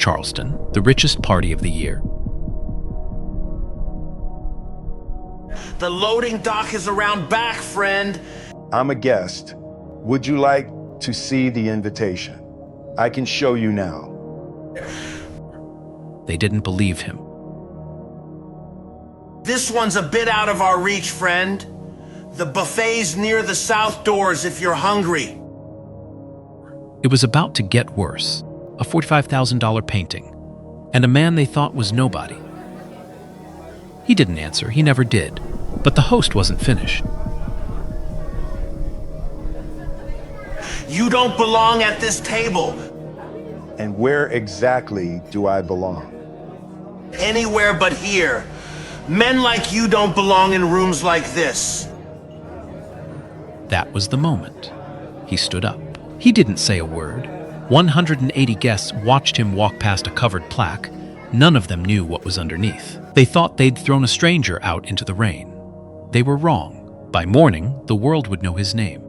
Charleston, the richest party of the year. The loading dock is around back, friend. I'm a guest. Would you like to see the invitation? I can show you now. They didn't believe him. This one's a bit out of our reach, friend. The buffet's near the south doors if you're hungry. It was about to get worse. A $45,000 painting, and a man they thought was nobody. He didn't answer, he never did, but the host wasn't finished. You don't belong at this table. And where exactly do I belong? Anywhere but here. Men like you don't belong in rooms like this. That was the moment. He stood up. He didn't say a word. 180 guests watched him walk past a covered plaque. None of them knew what was underneath. They thought they'd thrown a stranger out into the rain. They were wrong. By morning, the world would know his name.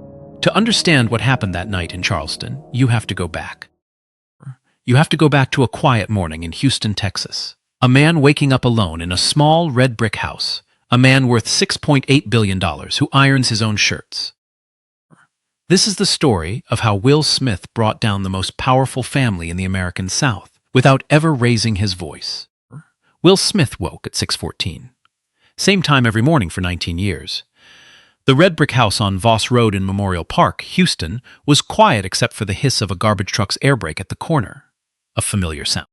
To understand what happened that night in Charleston, you have to go back. You have to go back to a quiet morning in Houston, Texas. A man waking up alone in a small red brick house. A man worth $6.8 billion who irons his own shirts. This is the story of how Will Smith brought down the most powerful family in the American South without ever raising his voice. Will Smith woke at 6:14. Same time every morning for 19 years. The red brick house on Voss Road in Memorial Park, Houston, was quiet except for the hiss of a garbage truck's air brake at the corner. A familiar sound.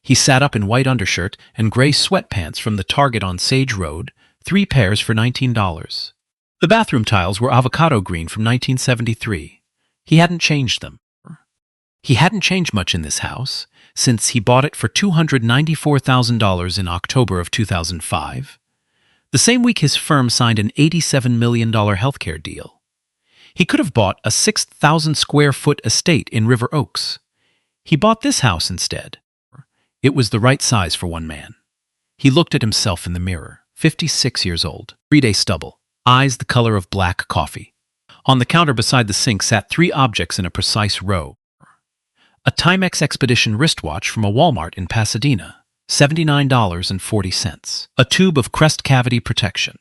He sat up in white undershirt and gray sweatpants from the Target on Sage Road, 3 pairs for $19. The bathroom tiles were avocado green from 1973. He hadn't changed them. He hadn't changed much in this house since he bought it for $294,000 in October of 2005. The same week his firm signed an $87 million healthcare deal. He could have bought a 6,000 square foot estate in River Oaks. He bought this house instead. It was the right size for one man. He looked at himself in the mirror, 56 years old, 3-day stubble. Eyes the color of black coffee. On the counter beside the sink sat 3 objects in a precise row. A Timex Expedition wristwatch from a Walmart in Pasadena, $79.40. A tube of crest cavity protection.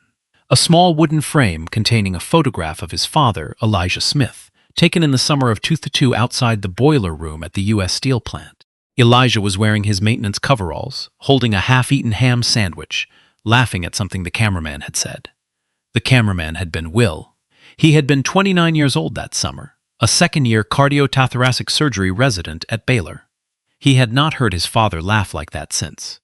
A small wooden frame containing a photograph of his father, Elijah Smith, taken in the summer of 2002 outside the boiler room at the U.S. Steel plant. Elijah was wearing his maintenance coveralls, holding a half-eaten ham sandwich, laughing at something the cameraman had said. The cameraman had been Will. He had been 29 years old that summer, a second-year cardiothoracic surgery resident at Baylor. He had not heard his father laugh like that since.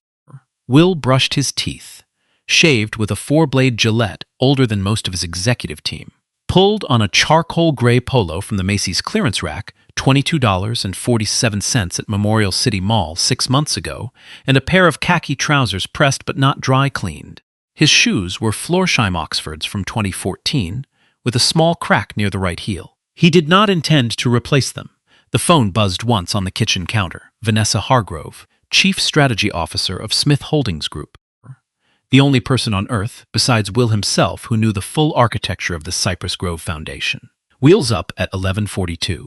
Will brushed his teeth, shaved with a 4-blade Gillette older than most of his executive team, pulled on a charcoal gray polo from the Macy's clearance rack, $22.47 at Memorial City Mall 6 months ago, and a pair of khaki trousers pressed but not dry cleaned. His shoes were Florsheim Oxfords from 2014, with a small crack near the right heel. He did not intend to replace them. The phone buzzed once on the kitchen counter. Vanessa Hargrove, Chief Strategy Officer of Smith Holdings Group. The only person on earth, besides Will himself, who knew the full architecture of the Cypress Grove Foundation. Wheels up at 11:42.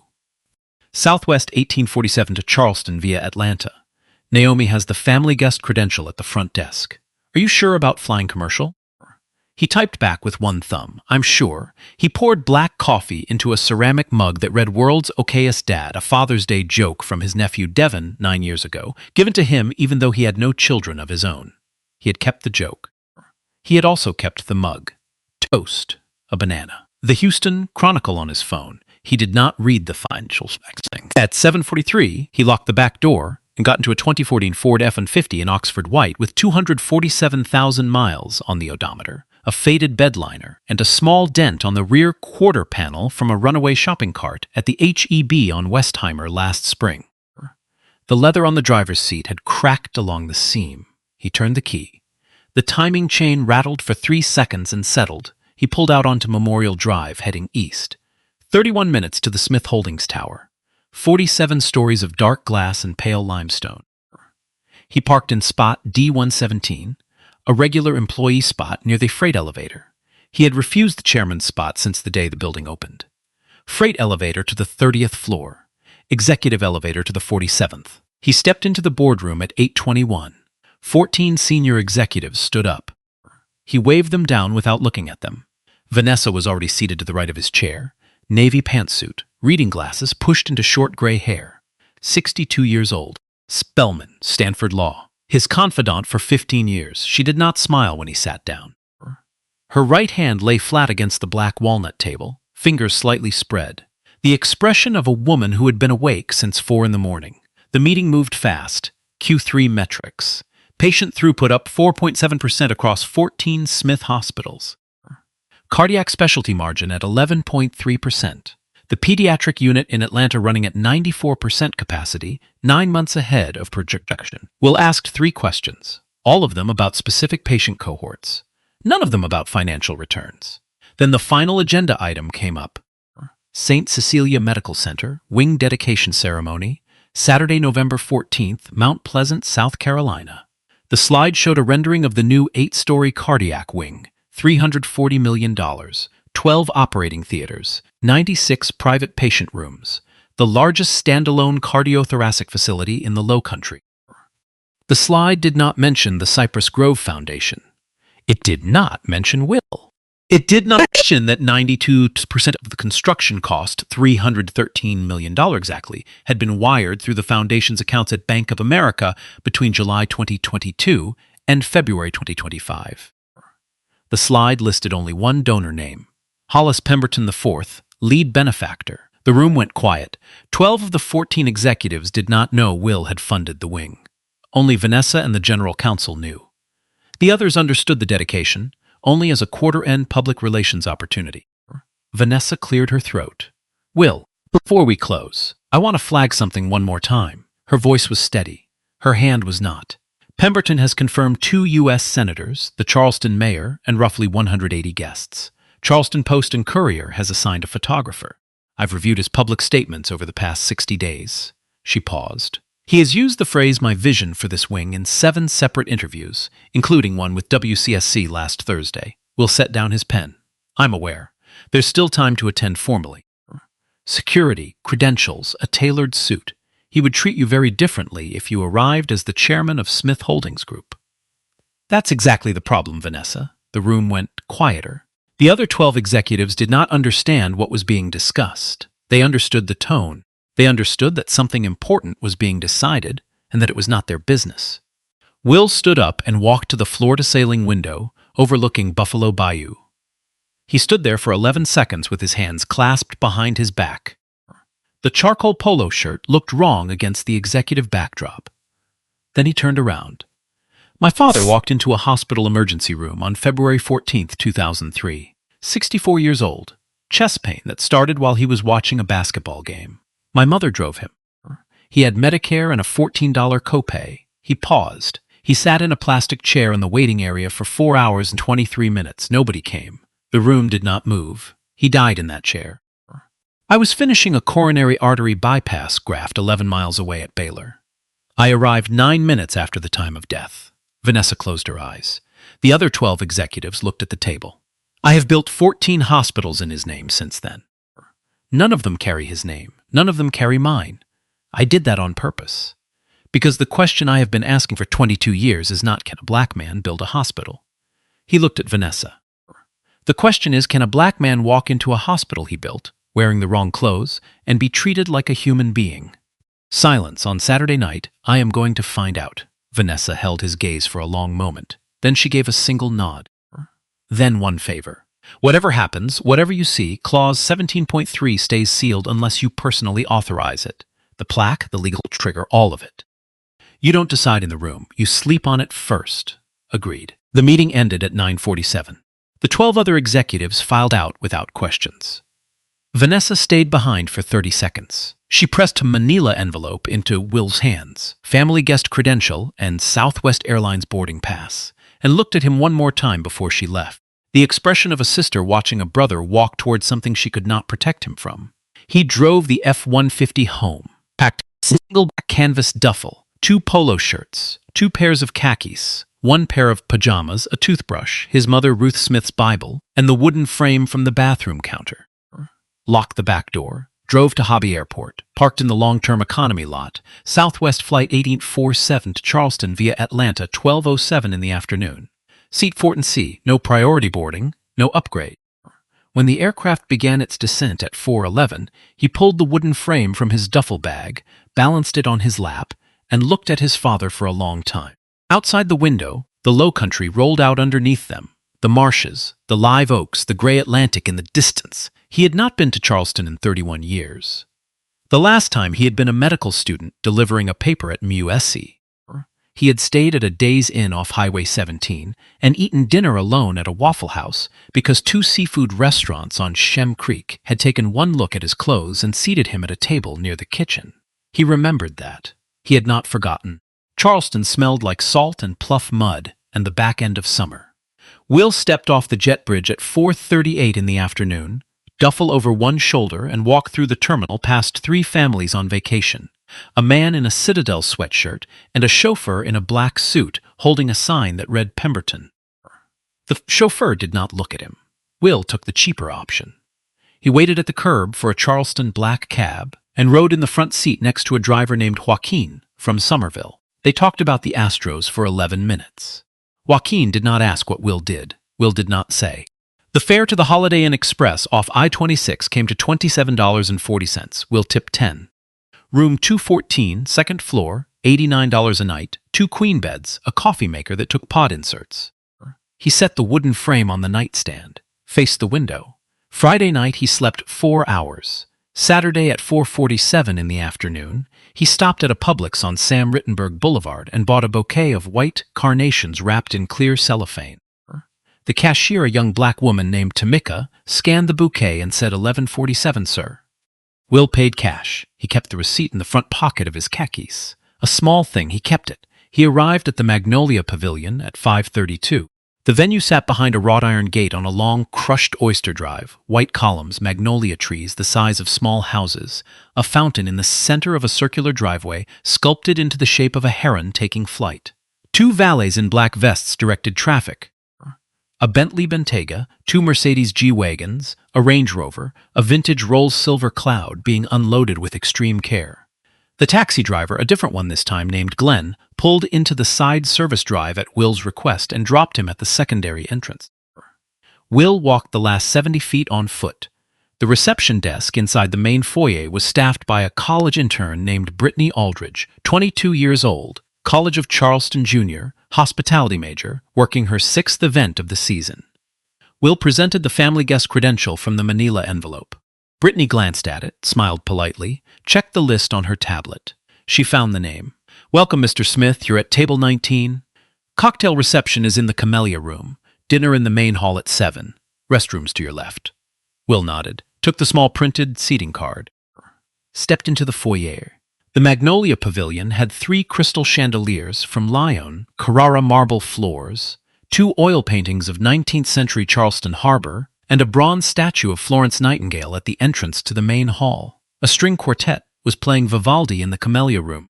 Southwest 1847 to Charleston via Atlanta. Naomi has the family guest credential at the front desk. Are you sure about flying commercial? He typed back with one thumb. I'm sure. He poured black coffee into a ceramic mug that read World's Okayest Dad, a Father's Day joke from his nephew Devin 9 years ago, given to him even though he had no children of his own. He had kept the joke. He had also kept the mug. Toast. A banana. The Houston Chronicle on his phone. He did not read the financial specs. At 7:43, he locked the back door and got into a 2014 Ford F-150 in Oxford White with 247,000 miles on the odometer, a faded bedliner, and a small dent on the rear quarter panel from a runaway shopping cart at the H-E-B on Westheimer last spring. The leather on the driver's seat had cracked along the seam. He turned the key. The timing chain rattled for 3 seconds and settled. He pulled out onto Memorial Drive, heading east. 31 minutes to the Smith Holdings Tower. 47 stories of dark glass and pale limestone. He parked in spot D117, a regular employee spot near the freight elevator. He had refused the chairman's spot since the day the building opened. Freight elevator to the 30th floor. Executive elevator to the 47th. He stepped into the boardroom at 8:21. 14 senior executives stood up. He waved them down without looking at them. Vanessa was already seated to the right of his chair, navy pantsuit, reading glasses pushed into short gray hair. 62 years old. Spellman, Stanford Law. His confidant for 15 years. She did not smile when he sat down. Her right hand lay flat against the black walnut table, fingers slightly spread. The expression of a woman who had been awake since 4 in the morning. The meeting moved fast. Q3 metrics. Patient throughput up 4.7% across 14 Smith hospitals. Cardiac specialty margin at 11.3%. The pediatric unit in Atlanta running at 94% capacity, 9 months ahead of projection. Will asked 3 questions, all of them about specific patient cohorts. None of them about financial returns. Then the final agenda item came up. St. Cecilia Medical Center, wing dedication ceremony, Saturday, November 14th, Mount Pleasant, South Carolina. The slide showed a rendering of the new 8-story cardiac wing, $340 million, 12 operating theaters, 96 private patient rooms, the largest standalone cardiothoracic facility in the Lowcountry. The slide did not mention the Cypress Grove Foundation. It did not mention Will. It did not mention that 92% of the construction cost, $313 million exactly, had been wired through the foundation's accounts at Bank of America between July 2022 and February 2025. The slide listed only one donor name, Hollis Pemberton IV, lead benefactor. The room went quiet. 12 of the 14 executives did not know Will had funded the wing. Only Vanessa and the general counsel knew. The others understood the dedication, only as a quarter-end public relations opportunity. Vanessa cleared her throat. Will, before we close, I want to flag something one more time. Her voice was steady. Her hand was not. Pemberton has confirmed 2 U.S. senators, the Charleston mayor, and roughly 180 guests. Charleston Post and Courier has assigned a photographer. I've reviewed his public statements over the past 60 days. She paused. He has used the phrase "my vision" for this wing in 7 separate interviews, including one with WCSC last Thursday. Will set down his pen. I'm aware. There's still time to attend formally. Security, credentials, a tailored suit. He would treat you very differently if you arrived as the chairman of Smith Holdings Group. That's exactly the problem, Vanessa. The room went quieter. The other 12 executives did not understand what was being discussed. They understood the tone. They understood that something important was being decided and that it was not their business. Will stood up and walked to the floor-to-ceiling window overlooking Buffalo Bayou. He stood there for 11 seconds with his hands clasped behind his back. The charcoal polo shirt looked wrong against the executive backdrop. Then he turned around. My father walked into a hospital emergency room on February 14, 2003. 64 years old. Chest pain that started while he was watching a basketball game. My mother drove him. He had Medicare and a $14 copay. He paused. He sat in a plastic chair in the waiting area for 4 hours and 23 minutes. Nobody came. The room did not move. He died in that chair. I was finishing a coronary artery bypass graft 11 miles away at Baylor. I arrived 9 minutes after the time of death. Vanessa closed her eyes. The other 12 executives looked at the table. I have built 14 hospitals in his name since then. None of them carry his name. None of them carry mine. I did that on purpose. Because the question I have been asking for 22 years is not, can a black man build a hospital? He looked at Vanessa. The question is, can a black man walk into a hospital he built, wearing the wrong clothes, and be treated like a human being? Silence on Saturday night. I am going to find out. Vanessa held his gaze for a long moment. Then she gave a single nod. Then one favor. Whatever happens, whatever you see, Clause 17.3 stays sealed unless you personally authorize it. The plaque, the legal trigger, all of it. You don't decide in the room. You sleep on it first. Agreed. The meeting ended at 9:47. The 12 other executives filed out without questions. Vanessa stayed behind for 30 seconds. She pressed a manila envelope into Will's hands, family guest credential and Southwest Airlines boarding pass, and looked at him one more time before she left. The expression of a sister watching a brother walk towards something she could not protect him from. He drove the F-150 home, packed a single black canvas duffel, 2 polo shirts, 2 pairs of khakis, 1 pair of pajamas, a toothbrush, his mother Ruth Smith's Bible, and the wooden frame from the bathroom counter. Locked the back door, drove to Hobby Airport, parked in the long-term economy lot, Southwest Flight 1847 to Charleston via Atlanta 12:07 in the afternoon. Seat 4 and C, no priority boarding, no upgrade. When the aircraft began its descent at 4:11, he pulled the wooden frame from his duffel bag, balanced it on his lap, and looked at his father for a long time. Outside the window, the Lowcountry rolled out underneath them. The marshes, the live oaks, the gray Atlantic in the distance. He had not been to Charleston in 31 years. The last time he had been a medical student delivering a paper at MUSC. He had stayed at a Days Inn off Highway 17 and eaten dinner alone at a Waffle House because 2 seafood restaurants on Shem Creek had taken one look at his clothes and seated him at a table near the kitchen. He remembered that. He had not forgotten. Charleston smelled like salt and pluff mud and the back end of summer. Will stepped off the jet bridge at 4:38 in the afternoon, duffel over one shoulder, and walked through the terminal past 3 families on vacation. A man in a Citadel sweatshirt and a chauffeur in a black suit holding a sign that read Pemberton. The chauffeur did not look at him. Will took the cheaper option. He waited at the curb for a Charleston black cab and rode in the front seat next to a driver named Joaquin from Somerville. They talked about the Astros for 11 minutes. Joaquin did not ask what Will did. Will did not say. The fare to the Holiday Inn Express off I-26 came to $27.40. Will tipped 10. Room 214, second floor, $89 a night, 2 queen beds, a coffee maker that took pod inserts. He set the wooden frame on the nightstand, faced the window. Friday night he slept 4 hours. Saturday at 4:47 in the afternoon, he stopped at a Publix on Sam Rittenberg Boulevard and bought a bouquet of white carnations wrapped in clear cellophane. The cashier, a young black woman named Tamika, scanned the bouquet and said, "11:47, sir." Will paid cash. He kept the receipt in the front pocket of his khakis. A small thing, he kept it. He arrived at the Magnolia Pavilion at 5:32. The venue sat behind a wrought iron gate on a long, crushed oyster drive, white columns, magnolia trees the size of small houses, a fountain in the center of a circular driveway sculpted into the shape of a heron taking flight. 2 valets in black vests directed traffic. A Bentley Bentayga, 2 Mercedes G-Wagons, a Range Rover, a vintage Rolls Silver Cloud being unloaded with extreme care. The taxi driver, a different one this time named Glenn, pulled into the side service drive at Will's request and dropped him at the secondary entrance. Will walked the last 70 feet on foot. The reception desk inside the main foyer was staffed by a college intern named Brittany Aldridge, 22 years old, College of Charleston Jr., hospitality major, working her 6th event of the season. Will presented the family guest credential from the manila envelope. Brittany glanced at it, smiled politely, checked the list on her tablet. She found the name. "Welcome, Mr. Smith. You're at table 19. Cocktail reception is in the Camellia Room. Dinner in the main hall at 7. Restrooms to your left." Will nodded, took the small printed seating card, stepped into the foyer. The Magnolia Pavilion had 3 crystal chandeliers from Lyon, Carrara marble floors, 2 oil paintings of 19th century Charleston Harbor, and a bronze statue of Florence Nightingale at the entrance to the main hall. A string quartet was playing Vivaldi in the Camellia Room.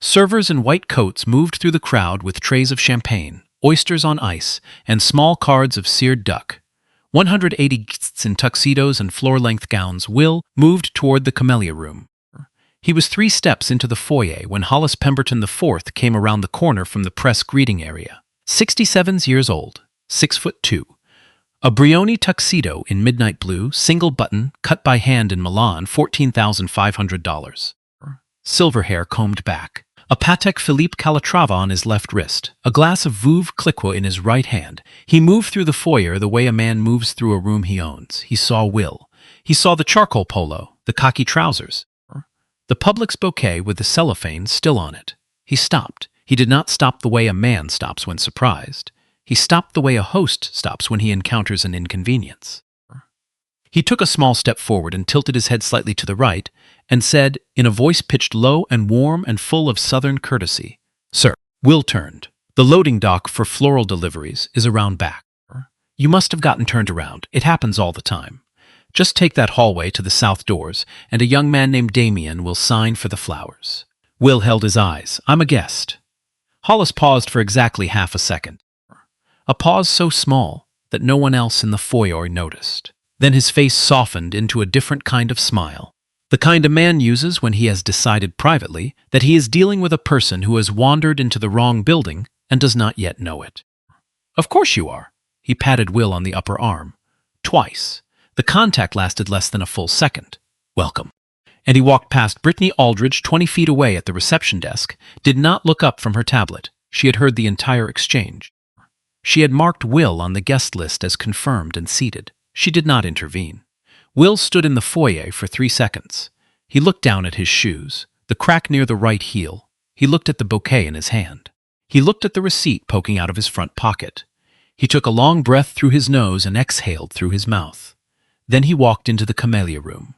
Servers in white coats moved through the crowd with trays of champagne, oysters on ice, and small cards of seared duck. 180 guests in tuxedos and floor-length gowns. Will moved toward the Camellia Room. He was 3 steps into the foyer when Hollis Pemberton IV came around the corner from the press greeting area. 67 years old, 6'2". A Brioni tuxedo in midnight blue, single button, cut by hand in Milan, $14,500. Silver hair combed back. A Patek Philippe Calatrava on his left wrist. A glass of Veuve Clicquot in his right hand. He moved through the foyer the way a man moves through a room he owns. He saw Will. He saw the charcoal polo, the khaki trousers, the Publix bouquet with the cellophane still on it. He stopped. He did not stop the way a man stops when surprised. He stopped the way a host stops when he encounters an inconvenience. He took a small step forward and tilted his head slightly to the right and said, in a voice pitched low and warm and full of southern courtesy, "Sir." Will turned. "The loading dock for floral deliveries is around back. You must have gotten turned around. It happens all the time. Just take that hallway to the south doors, and a young man named Damien will sign for the flowers." Will held his eyes. "I'm a guest." Hollis paused for exactly half a second. A pause so small that no one else in the foyer noticed. Then his face softened into a different kind of smile. The kind a man uses when he has decided privately that he is dealing with a person who has wandered into the wrong building and does not yet know it. Of course you are. He patted Will on the upper arm. Twice. The contact lasted less than a full second. Welcome. And he walked past Brittany Aldridge 20 feet away at the reception desk, did not look up from her tablet. She had heard the entire exchange. She had marked Will on the guest list as confirmed and seated. She did not intervene. Will stood in the foyer for 3 seconds. He looked down at his shoes, the crack near the right heel. He looked at the bouquet in his hand. He looked at the receipt poking out of his front pocket. He took a long breath through his nose and exhaled through his mouth. Then he walked into the camellia room.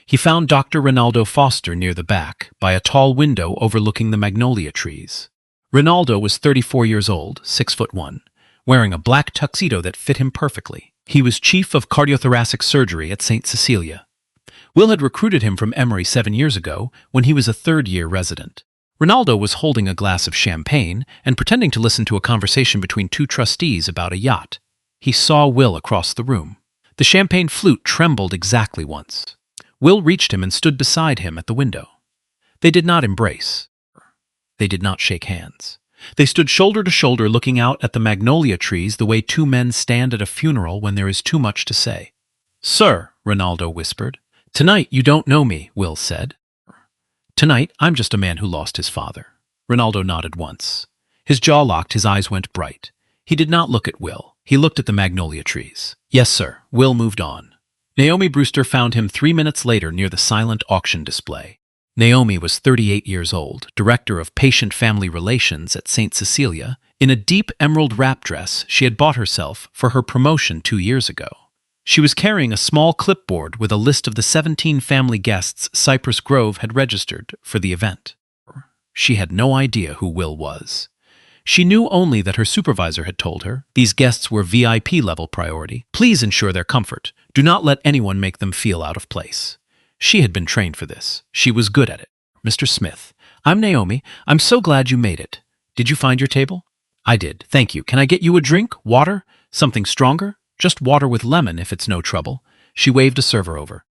He found Dr. Ronaldo Foster near the back, by a tall window overlooking the magnolia trees. Ronaldo was 34 years old, 6'1", wearing a black tuxedo that fit him perfectly. He was chief of cardiothoracic surgery at St. Cecilia. Will had recruited him from Emory 7 years ago when he was a third-year resident. Ronaldo was holding a glass of champagne and pretending to listen to a conversation between 2 trustees about a yacht. He saw Will across the room. The champagne flute trembled exactly once. Will reached him and stood beside him at the window. They did not embrace. They did not shake hands. They stood shoulder to shoulder looking out at the magnolia trees the way 2 men stand at a funeral when there is too much to say. "Sir," Ronaldo whispered. "Tonight you don't know me," Will said. "Tonight I'm just a man who lost his father." Ronaldo nodded once. His jaw locked, his eyes went bright. He did not look at Will. He looked at the magnolia trees. "Yes, sir." Will moved on. Naomi Brewster found him 3 minutes later near the silent auction display. Naomi was 38 years old, director of patient family relations at St. Cecilia. In a deep emerald wrap dress she had bought herself for her promotion 2 years ago. She was carrying a small clipboard with a list of the 17 family guests Cypress Grove had registered for the event. She had no idea who Will was. She knew only that her supervisor had told her these guests were VIP-level priority. Please ensure their comfort. Do not let anyone make them feel out of place. She had been trained for this. She was good at it. "Mr. Smith, I'm Naomi. I'm so glad you made it. Did you find your table?" "I did. Thank you. Can I get you a drink? Water? Something stronger? Just water with lemon if it's no trouble." She waved a server over.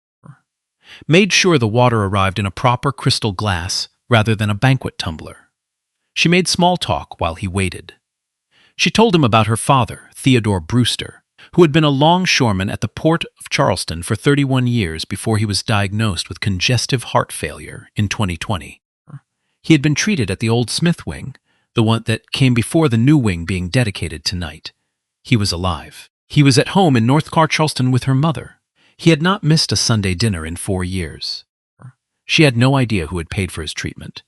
Made sure the water arrived in a proper crystal glass rather than a banquet tumbler. She made small talk while he waited. She told him about her father, Theodore Brewster, who had been a longshoreman at the port of Charleston for 31 years before he was diagnosed with congestive heart failure in 2020. He had been treated at the old Smith wing, the one that came before the new wing being dedicated tonight. He was alive. He was at home in North Charleston with her mother. He had not missed a Sunday dinner in 4 years. She had no idea who had paid for his treatment.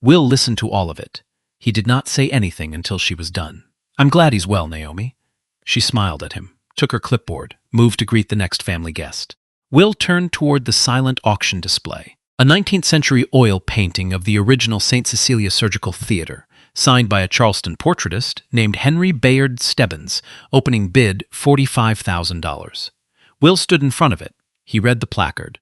Will listened to all of it. He did not say anything until she was done. "I'm glad he's well, Naomi." She smiled at him, took her clipboard, moved to greet the next family guest. Will turned toward the silent auction display, a 19th century oil painting of the original St. Cecilia Surgical Theater, signed by a Charleston portraitist named Henry Bayard Stebbins, opening bid $45,000. Will stood in front of it. He read the placard.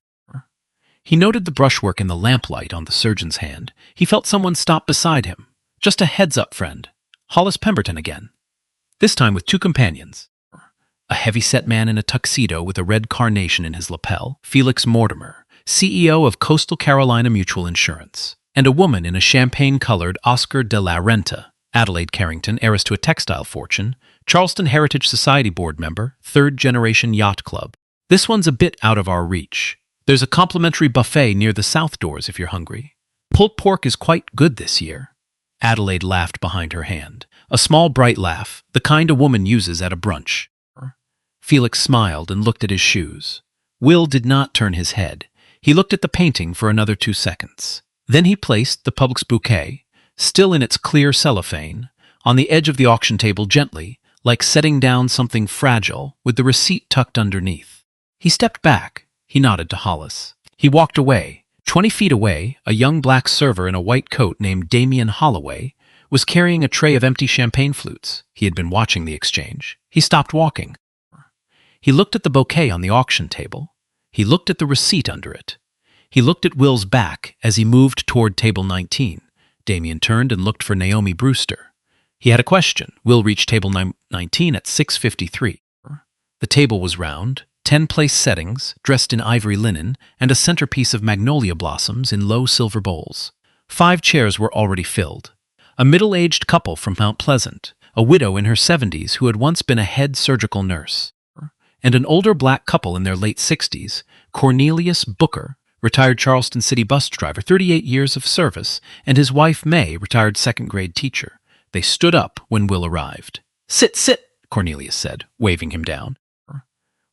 He noted the brushwork in the lamplight on the surgeon's hand. He felt someone stop beside him. "Just a heads-up, friend. Hollis Pemberton again." This time with 2 companions. A heavy-set man in a tuxedo with a red carnation in his lapel, Felix Mortimer, CEO of Coastal Carolina Mutual Insurance, and a woman in a champagne-colored Oscar de la Renta, Adelaide Carrington, heiress to a textile fortune, Charleston Heritage Society board member, 3rd-generation yacht club. "This one's a bit out of our reach. There's a complimentary buffet near the south doors if you're hungry. Pulled pork is quite good this year." Adelaide laughed behind her hand, a small bright laugh, the kind a woman uses at a brunch. Felix smiled and looked at his shoes. Will did not turn his head. He looked at the painting for another 2 seconds. Then he placed the Publix bouquet, still in its clear cellophane, on the edge of the auction table gently, like setting down something fragile with the receipt tucked underneath. He stepped back. He nodded to Hollis. He walked away. 20 feet away, a young black server in a white coat named Damian Holloway was carrying a tray of empty champagne flutes. He had been watching the exchange. He stopped walking. He looked at the bouquet on the auction table. He looked at the receipt under it. He looked at Will's back as he moved toward table 19. Damian turned and looked for Naomi Brewster. He had a question. Will reached table 19 at 6:53. The table was round, 10-place settings, dressed in ivory linen, and a centerpiece of magnolia blossoms in low silver bowls. 5 chairs were already filled. A middle-aged couple from Mount Pleasant, a widow in her 70s who had once been a head surgical nurse, and an older black couple in their late 60s, Cornelius Booker, retired Charleston City bus driver, 38 years of service, and his wife May, retired second-grade teacher. They stood up when Will arrived. "Sit, sit," Cornelius said, waving him down.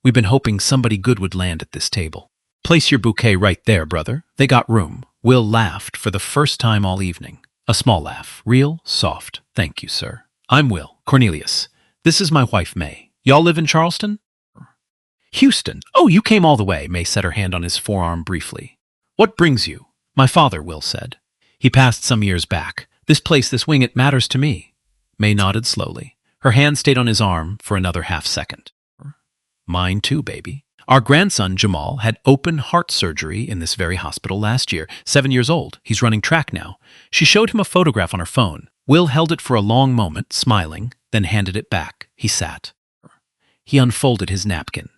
"We've been hoping somebody good would land at this table." "Place your bouquet right there, brother. They got room." Will laughed for the first time all evening. A small laugh, real, soft. "Thank you, sir. I'm Will. Cornelius. This is my wife, May. Y'all live in Charleston?" "Houston. Oh, you came all the way." May set her hand on his forearm briefly. "What brings you?" "My father," Will said. "He passed some years back. This place, this wing, it matters to me." May nodded slowly. Her hand stayed on his arm for another half-second. "Mine too, baby. Our grandson, Jamal, had open heart surgery in this very hospital last year. 7 years old. He's running track now." She showed him a photograph on her phone. Will held it for a long moment, smiling, then handed it back. He sat. He unfolded his napkin.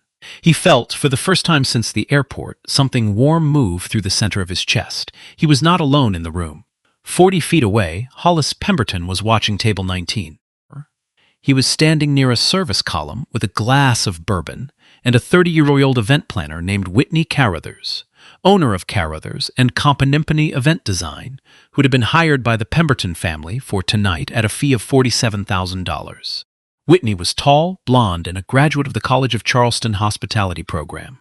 He felt, for the first time since the airport, something warm move through the center of his chest. He was not alone in the room. 40 feet away, Hollis Pemberton was watching table 19. He was standing near a service column with a glass of bourbon and a 30-year-old event planner named Whitney Carruthers, owner of Carruthers and Companimpany Event Design, who had been hired by the Pemberton family for tonight at a fee of $47,000. Whitney was tall, blonde, and a graduate of the College of Charleston hospitality program.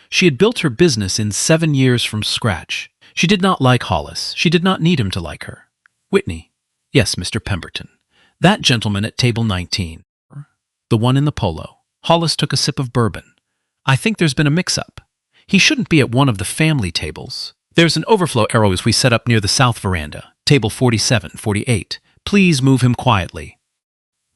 She had built her business in 7 years from scratch. She did not like Hollis. She did not need him to like her. "Whitney." "Yes, Mr. Pemberton." "That gentleman at table 19. The one in the polo." Hollis took a sip of bourbon. "I think there's been a mix-up. He shouldn't be at one of the family tables. There's an overflow arrow as we set up near the south veranda, table 47, 48. Please move him quietly."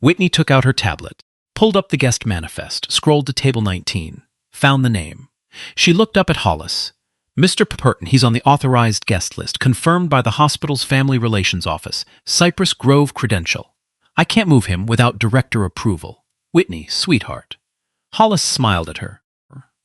Whitney took out her tablet, pulled up the guest manifest, scrolled to table 19, found the name. She looked up at Hollis. "Mr. Pemberton, he's on the authorized guest list, confirmed by the hospital's family relations office, Cypress Grove credential. I can't move him without director approval." "Whitney, sweetheart." Hollis smiled at her,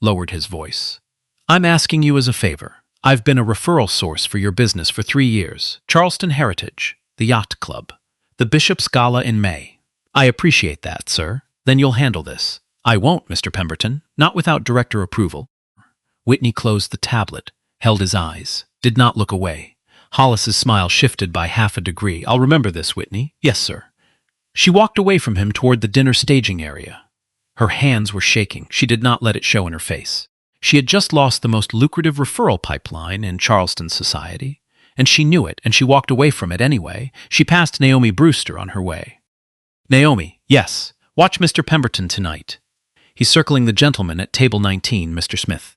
lowered his voice. "I'm asking you as a favor. I've been a referral source for your business for 3 years. Charleston Heritage, the Yacht Club, the Bishop's Gala in May. I appreciate that, sir. Then you'll handle this." "I won't, Mr. Pemberton, not without director approval." Whitney closed the tablet, held his eyes, did not look away. Hollis's smile shifted by half a degree. "I'll remember this, Whitney." "Yes, sir." She walked away from him toward the dinner staging area. Her hands were shaking. She did not let it show in her face. She had just lost the most lucrative referral pipeline in Charleston society, and she knew it, and she walked away from it anyway. She passed Naomi Brewster on her way. "Naomi, yes. Watch Mr. Pemberton tonight. He's circling the gentleman at table 19, Mr. Smith."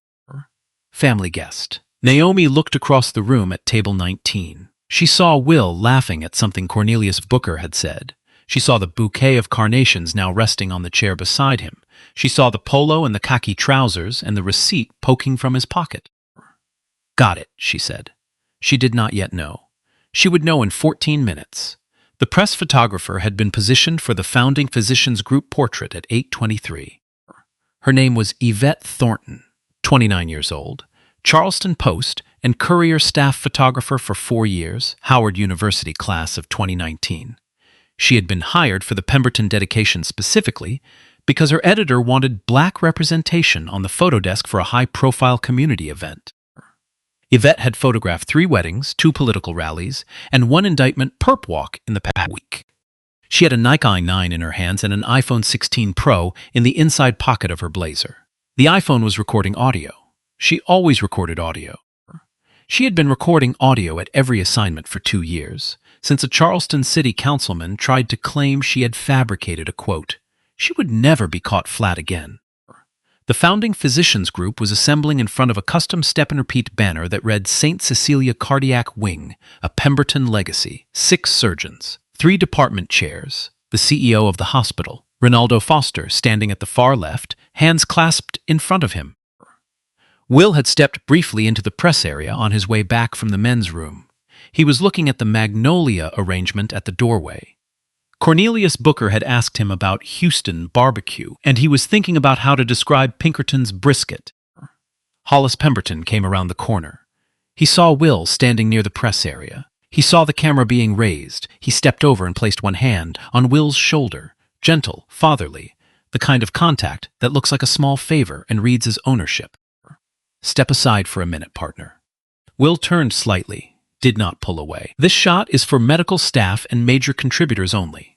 Family guest. Naomi looked across the room at table 19. She saw Will laughing at something Cornelius Booker had said. She saw the bouquet of carnations now resting on the chair beside him. She saw the polo and the khaki trousers and the receipt poking from his pocket. "Got it," she said. She did not yet know. She would know in 14 minutes. The press photographer had been positioned for the founding physicians group portrait at 8:23. Her name was Yvette Thornton, 29 years old, Charleston Post and Courier staff photographer for 4 years, Howard University class of 2019. She had been hired for the Pemberton dedication specifically because her editor wanted black representation on the photo desk for a high-profile community event. Yvette had photographed 3 weddings, 2 political rallies, and 1 indictment perp walk in the past week. She had a Nike i9 in her hands and an iPhone 16 Pro in the inside pocket of her blazer. The iPhone was recording audio. She always recorded audio. She had been recording audio at every assignment for 2 years, since a Charleston city councilman tried to claim she had fabricated a quote. She would never be caught flat again. The founding physicians group was assembling in front of a custom step-and-repeat banner that read St. Cecilia Cardiac Wing, a Pemberton legacy, 6 surgeons, 3 department chairs, the CEO of the hospital, Ronaldo Foster, standing at the far left, hands clasped in front of him. Will had stepped briefly into the press area on his way back from the men's room. He was looking at the Magnolia arrangement at the doorway. Cornelius Booker had asked him about Houston barbecue, and he was thinking about how to describe Pinkerton's brisket. Hollis Pemberton came around the corner. He saw Will standing near the press area. He saw the camera being raised. He stepped over and placed one hand on Will's shoulder, gentle, fatherly, the kind of contact that looks like a small favor and reads as ownership. "Step aside for a minute, partner." Will turned slightly, did not pull away. "This shot is for medical staff and major contributors only.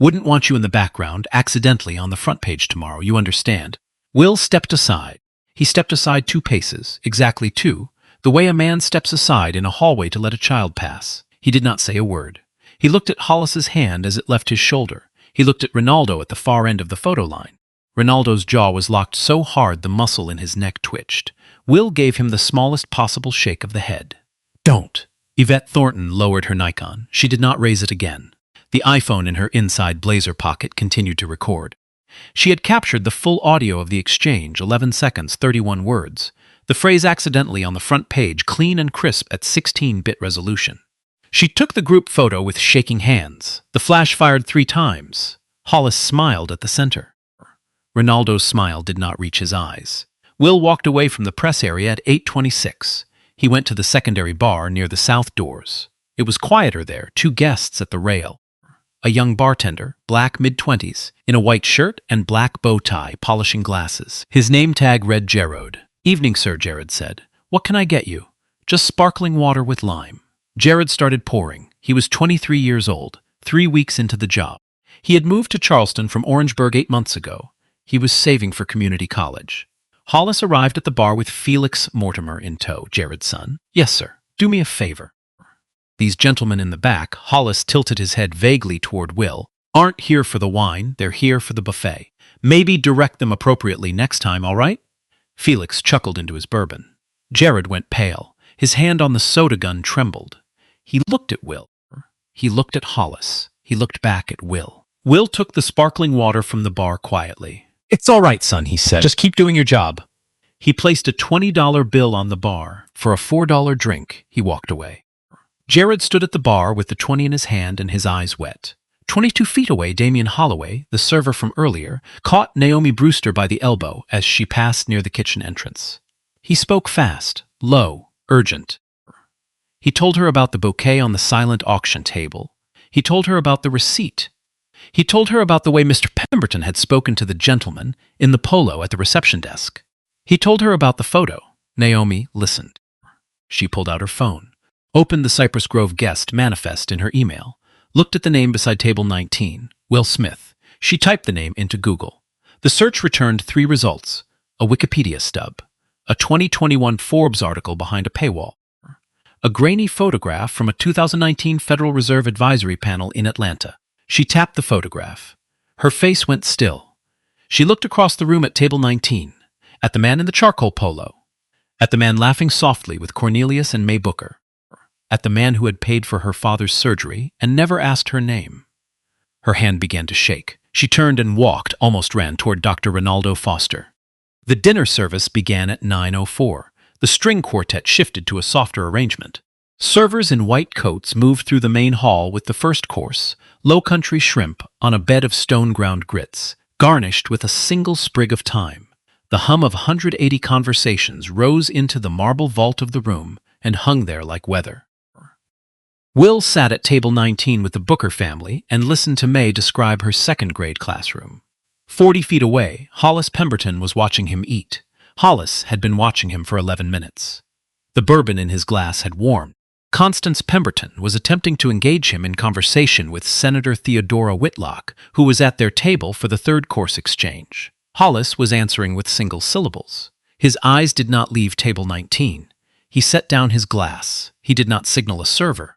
Wouldn't want you in the background, accidentally on the front page tomorrow, you understand." Will stepped aside. He stepped aside 2 paces, exactly 2, the way a man steps aside in a hallway to let a child pass. He did not say a word. He looked at Hollis's hand as it left his shoulder. He looked at Ronaldo at the far end of the photo line. Ronaldo's jaw was locked so hard the muscle in his neck twitched. Will gave him the smallest possible shake of the head. "Don't." Yvette Thornton lowered her Nikon. She did not raise it again. The iPhone in her inside blazer pocket continued to record. She had captured the full audio of the exchange, 11 seconds, 31 words. The phrase accidentally on the front page, clean and crisp at 16-bit resolution. She took the group photo with shaking hands. The flash fired 3 times. Hollis smiled at the center. Ronaldo's smile did not reach his eyes. Will walked away from the press area at 8:26. He went to the secondary bar near the south doors. It was quieter there, 2 guests at the rail. A young bartender, black mid-20s, in a white shirt and black bow tie, polishing glasses. His name tag read Jared. "Evening, sir," Jared said. "What can I get you?" "Just sparkling water with lime." Jared started pouring. He was 23 years old, 3 weeks into the job. He had moved to Charleston from Orangeburg 8 months ago. He was saving for community college. Hollis arrived at the bar with Felix Mortimer in tow, Jared's son. "Yes, sir. Do me a favor." These gentlemen in the back, Hollis tilted his head vaguely toward Will, "aren't here for the wine, they're here for the buffet. Maybe direct them appropriately next time, all right?" Felix chuckled into his bourbon. Jared went pale. His hand on the soda gun trembled. He looked at Will. He looked at Hollis. He looked back at Will. Will took the sparkling water from the bar quietly. "It's all right, son," he said. "Just keep doing your job." He placed a $20 bill on the bar. For a $4 drink, he walked away. Jared stood at the bar with the 20 in his hand and his eyes wet. 22 feet away, Damian Holloway, the server from earlier, caught Naomi Brewster by the elbow as she passed near the kitchen entrance. He spoke fast, low, urgent. He told her about the bouquet on the silent auction table. He told her about the receipt. He told her about the way Mr. Pemberton had spoken to the gentleman in the polo at the reception desk. He told her about the photo. Naomi listened. She pulled out her phone, opened the Cypress Grove guest manifest in her email, looked at the name beside table 19, Will Smith. She typed the name into Google. The search returned 3 results: a Wikipedia stub, a 2021 Forbes article behind a paywall, a grainy photograph from a 2019 Federal Reserve Advisory Panel in Atlanta. She tapped the photograph. Her face went still. She looked across the room at table 19, at the man in the charcoal polo, at the man laughing softly with Cornelius and May Booker, at the man who had paid for her father's surgery and never asked her name. Her hand began to shake. She turned and walked, almost ran, toward Dr. Ronaldo Foster. The dinner service began at 9:04. The string quartet shifted to a softer arrangement. Servers in white coats moved through the main hall with the first course, Lowcountry shrimp on a bed of stone-ground grits, garnished with a single sprig of thyme. The hum of 180 conversations rose into the marble vault of the room and hung there like weather. Will sat at table 19 with the Booker family and listened to May describe her second-grade classroom. 40 feet away, Hollis Pemberton was watching him eat. Hollis had been watching him for 11 minutes. The bourbon in his glass had warmed. Constance Pemberton was attempting to engage him in conversation with Senator Theodora Whitlock, who was at their table for the third-course exchange. Hollis was answering with single syllables. His eyes did not leave table 19. He set down his glass. He did not signal a server.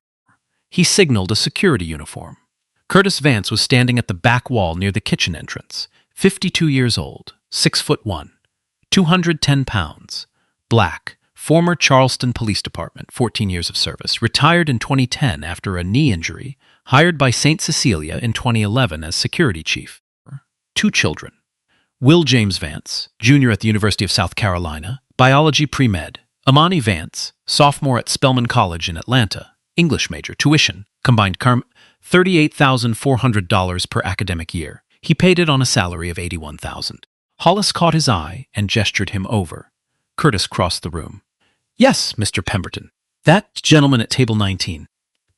He signaled a security uniform. Curtis Vance was standing at the back wall near the kitchen entrance, 52 years old, 6'1", 210 pounds, black, former Charleston Police Department, 14 years of service, retired in 2010 after a knee injury, hired by St. Cecilia in 2011 as security chief. 2 children. Will James Vance, junior at the University of South Carolina, biology pre-med. Amani Vance, sophomore at Spelman College in Atlanta, English major, tuition, combined $38,400 per academic year. He paid it on a salary of $81,000. Hollis caught his eye and gestured him over. Curtis crossed the room. Yes, Mr. Pemberton. That gentleman at table 19.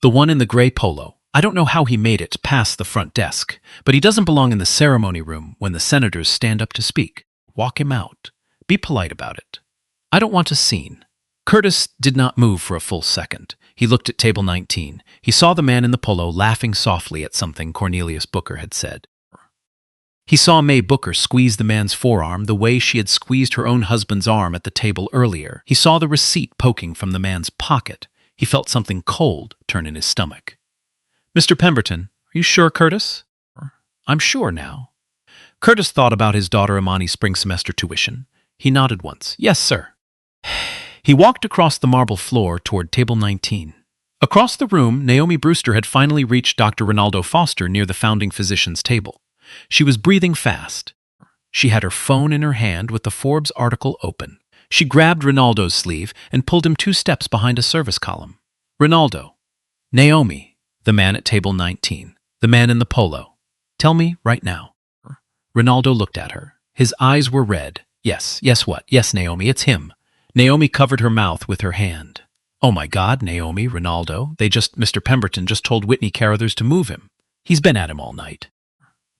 The one in the gray polo. I don't know how he made it past the front desk, but he doesn't belong in the ceremony room when the senators stand up to speak. Walk him out. Be polite about it. I don't want a scene. Curtis did not move for a full second. He looked at table 19. He saw the man in the polo laughing softly at something Cornelius Booker had said. He saw May Booker squeeze the man's forearm the way she had squeezed her own husband's arm at the table earlier. He saw the receipt poking from the man's pocket. He felt something cold turn in his stomach. Mr. Pemberton, are you sure, Curtis? I'm sure now. Curtis thought about his daughter Imani's spring semester tuition. He nodded once. Yes, sir. He walked across the marble floor toward table 19. Across the room, Naomi Brewster had finally reached Dr. Ronaldo Foster near the founding physician's table. She was breathing fast. She had her phone in her hand with the Forbes article open. She grabbed Ronaldo's sleeve and pulled him 2 steps behind a service column. Ronaldo. Naomi, the man at table 19, the man in the polo. Tell me right now. Ronaldo looked at her. His eyes were red. Yes what? Yes, Naomi, it's him. Naomi covered her mouth with her hand. Oh my God, Naomi, Ronaldo, Mr. Pemberton just told Whitney Carruthers to move him. He's been at him all night.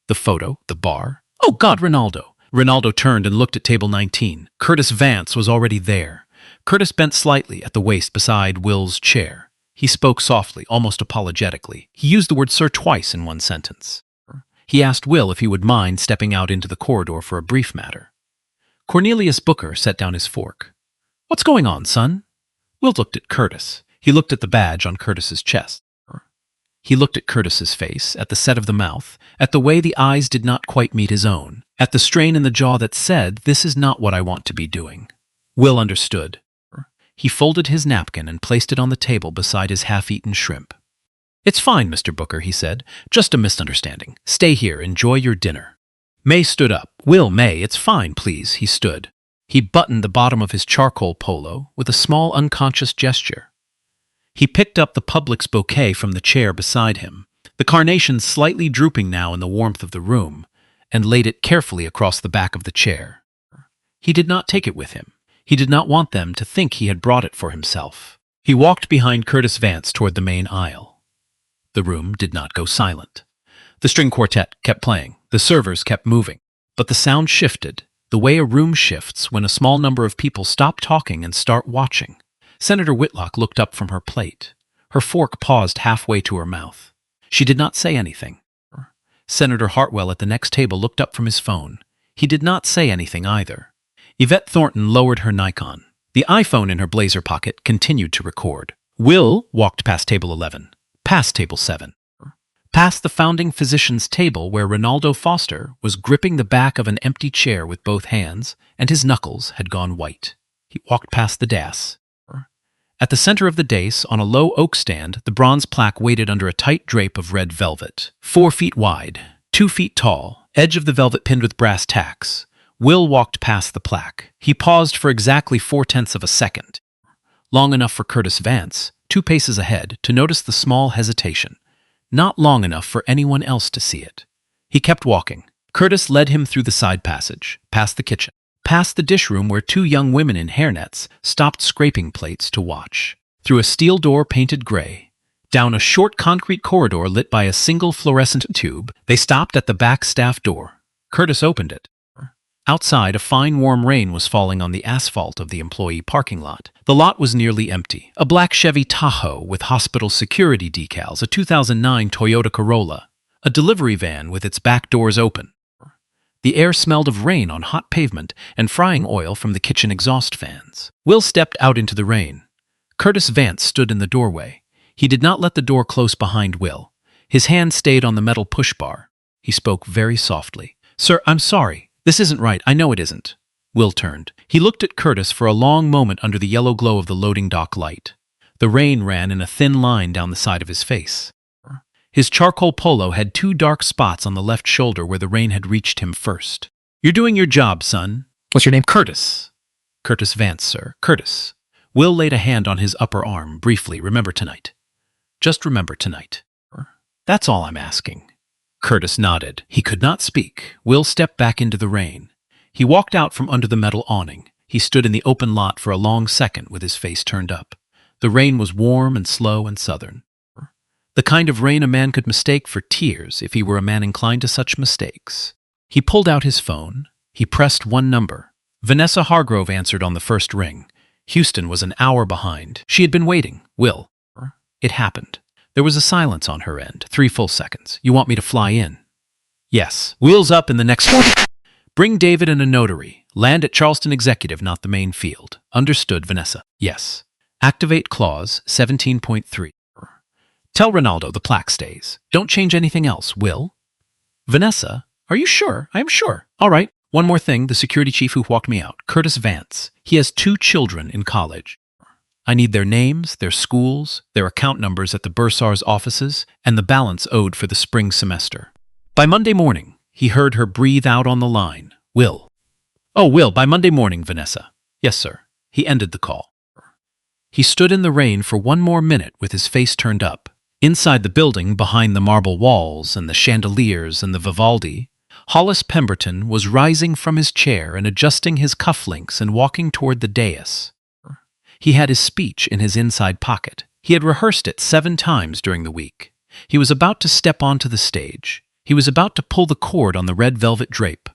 The photo, the bar. Oh God, Ronaldo. Ronaldo turned and looked at table 19. Curtis Vance was already there. Curtis bent slightly at the waist beside Will's chair. He spoke softly, almost apologetically. He used the word sir twice in one sentence. He asked Will if he would mind stepping out into the corridor for a brief matter. Cornelius Booker set down his fork. What's going on, son? Will looked at Curtis. He looked at the badge on Curtis's chest. He looked at Curtis's face, at the set of the mouth, at the way the eyes did not quite meet his own, at the strain in the jaw that said, this is not what I want to be doing. Will understood. He folded his napkin and placed it on the table beside his half-eaten shrimp. It's fine, Mr. Booker, he said. Just a misunderstanding. Stay here, enjoy your dinner. May stood up. Will, May, it's fine, please. He stood. He buttoned the bottom of his charcoal polo with a small unconscious gesture. He picked up the public's bouquet from the chair beside him, the carnations slightly drooping now in the warmth of the room, and laid it carefully across the back of the chair. He did not take it with him. He did not want them to think he had brought it for himself. He walked behind Curtis Vance toward the main aisle. The room did not go silent. The string quartet kept playing. The servers kept moving. But the sound shifted, the way a room shifts when a small number of people stop talking and start watching. Senator Whitlock looked up from her plate. Her fork paused halfway to her mouth. She did not say anything. Senator Hartwell at the next table looked up from his phone. He did not say anything either. Yvette Thornton lowered her Nikon. The iPhone in her blazer pocket continued to record. Will walked past table 11, past table 7, past the founding physician's table where Ronaldo Foster was gripping the back of an empty chair with both hands, and his knuckles had gone white. He walked past the dais. At the center of the dais, on a low oak stand, the bronze plaque waited under a tight drape of red velvet. 4 feet wide, 2 feet tall, edge of the velvet pinned with brass tacks. Will walked past the plaque. He paused for exactly 0.4 of a second, long enough for Curtis Vance, 2 paces ahead, to notice the small hesitation, not long enough for anyone else to see it. He kept walking. Curtis led him through the side passage, past the kitchen, past the dish room where 2 young women in hairnets stopped scraping plates to watch, through a steel door painted gray, down a short concrete corridor lit by a single fluorescent tube. They stopped at the back staff door. Curtis opened it. Outside, a fine warm rain was falling on the asphalt of the employee parking lot. The lot was nearly empty. A black Chevy Tahoe with hospital security decals, a 2009 Toyota Corolla, a delivery van with its back doors open. The air smelled of rain on hot pavement and frying oil from the kitchen exhaust fans. Will stepped out into the rain. Curtis Vance stood in the doorway. He did not let the door close behind Will. His hand stayed on the metal push bar. He spoke very softly. "Sir, I'm sorry. This isn't right. I know it isn't." Will turned. He looked at Curtis for a long moment under the yellow glow of the loading dock light. The rain ran in a thin line down the side of his face. His charcoal polo had 2 dark spots on the left shoulder where the rain had reached him first. "You're doing your job, son." "What's your name?" "Curtis." "Curtis Vance, sir. Curtis." Will laid a hand on his upper arm, briefly. "Remember tonight. Just remember tonight." That's all I'm asking. Curtis nodded. He could not speak. Will stepped back into the rain. He walked out from under the metal awning. He stood in the open lot for a long second with his face turned up. The rain was warm and slow and southern. The kind of rain a man could mistake for tears if he were a man inclined to such mistakes. He pulled out his phone. He pressed one number. Vanessa Hargrove answered on the first ring. Houston was an hour behind. She had been waiting. Will. It happened. There was a silence on her end. 3 full seconds. You want me to fly in? Yes. Wheels up in the next 40. Bring David and a notary. Land at Charleston Executive, not the main field. Understood, Vanessa. Yes. Activate clause 17.3. Tell Ronaldo the plaque stays. Don't change anything else, Will. Vanessa, are you sure? I am sure. All right. One more thing, the security chief who walked me out, Curtis Vance. He has 2 children in college. I need their names, their schools, their account numbers at the bursar's offices, and the balance owed for the spring semester. By Monday morning, he heard her breathe out on the line. Will. Oh, Will, by Monday morning, Vanessa. Yes, sir. He ended the call. He stood in the rain for 1 more minute with his face turned up. Inside the building, behind the marble walls and the chandeliers and the Vivaldi, Hollis Pemberton was rising from his chair and adjusting his cufflinks and walking toward the dais. He had his speech in his inside pocket. He had rehearsed it 7 times during the week. He was about to step onto the stage. He was about to pull the cord on the red velvet drape.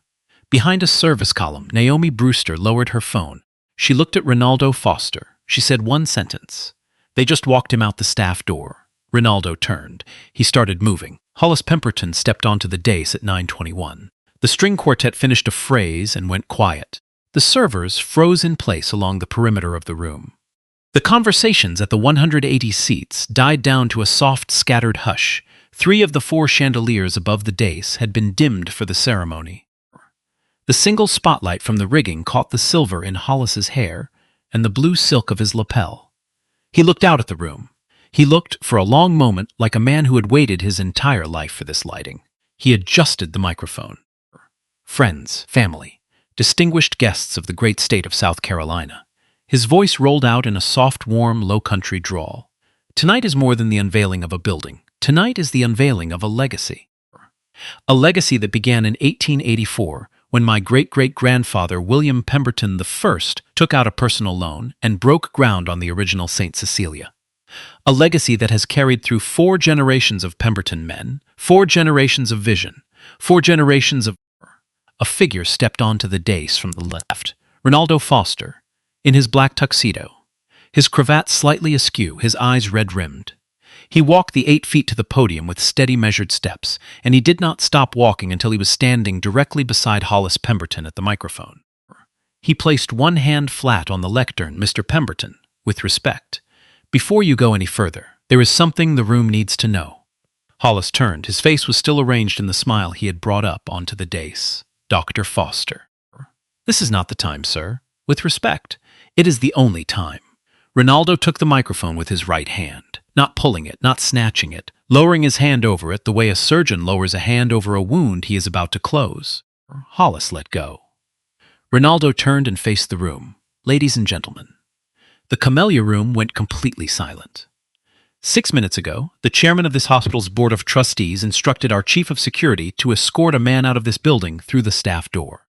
Behind a service column, Naomi Brewster lowered her phone. She looked at Ronaldo Foster. She said 1 sentence. They just walked him out the staff door. Ronaldo turned. He started moving. Hollis Pemberton stepped onto the dais at 9:21. The string quartet finished a phrase and went quiet. The servers froze in place along the perimeter of the room. The conversations at the 180 seats died down to a soft, scattered hush. 3 of the 4 chandeliers above the dais had been dimmed for the ceremony. The single spotlight from the rigging caught the silver in Hollis's hair and the blue silk of his lapel. He looked out at the room. He looked for a long moment like a man who had waited his entire life for this lighting. He adjusted the microphone. Friends, family, distinguished guests of the great state of South Carolina. His voice rolled out in a soft, warm, Lowcountry drawl. Tonight is more than the unveiling of a building. Tonight is the unveiling of a legacy. A legacy that began in 1884 when my great-great-grandfather William Pemberton I took out a personal loan and broke ground on the original St. Cecilia. A legacy that has carried through 4 generations of Pemberton men, 4 generations of vision, 4 generations of... A figure stepped onto the dais from the left. Ronaldo Foster, in his black tuxedo, his cravat slightly askew, his eyes red-rimmed. He walked the 8 feet to the podium with steady measured steps, and he did not stop walking until he was standing directly beside Hollis Pemberton at the microphone. He placed one hand flat on the lectern. Mr. Pemberton, with respect. Before you go any further, there is something the room needs to know. Hollis turned. His face was still arranged in the smile he had brought up onto the dais. Dr. Foster. This is not the time, sir. With respect, it is the only time. Ronaldo took the microphone with his right hand, not pulling it, not snatching it, lowering his hand over it the way a surgeon lowers a hand over a wound he is about to close. Hollis let go. Ronaldo turned and faced the room. Ladies and gentlemen. The camellia room went completely silent. 6 minutes ago, the chairman of this hospital's board of trustees instructed our chief of security to escort a man out of this building through the staff door.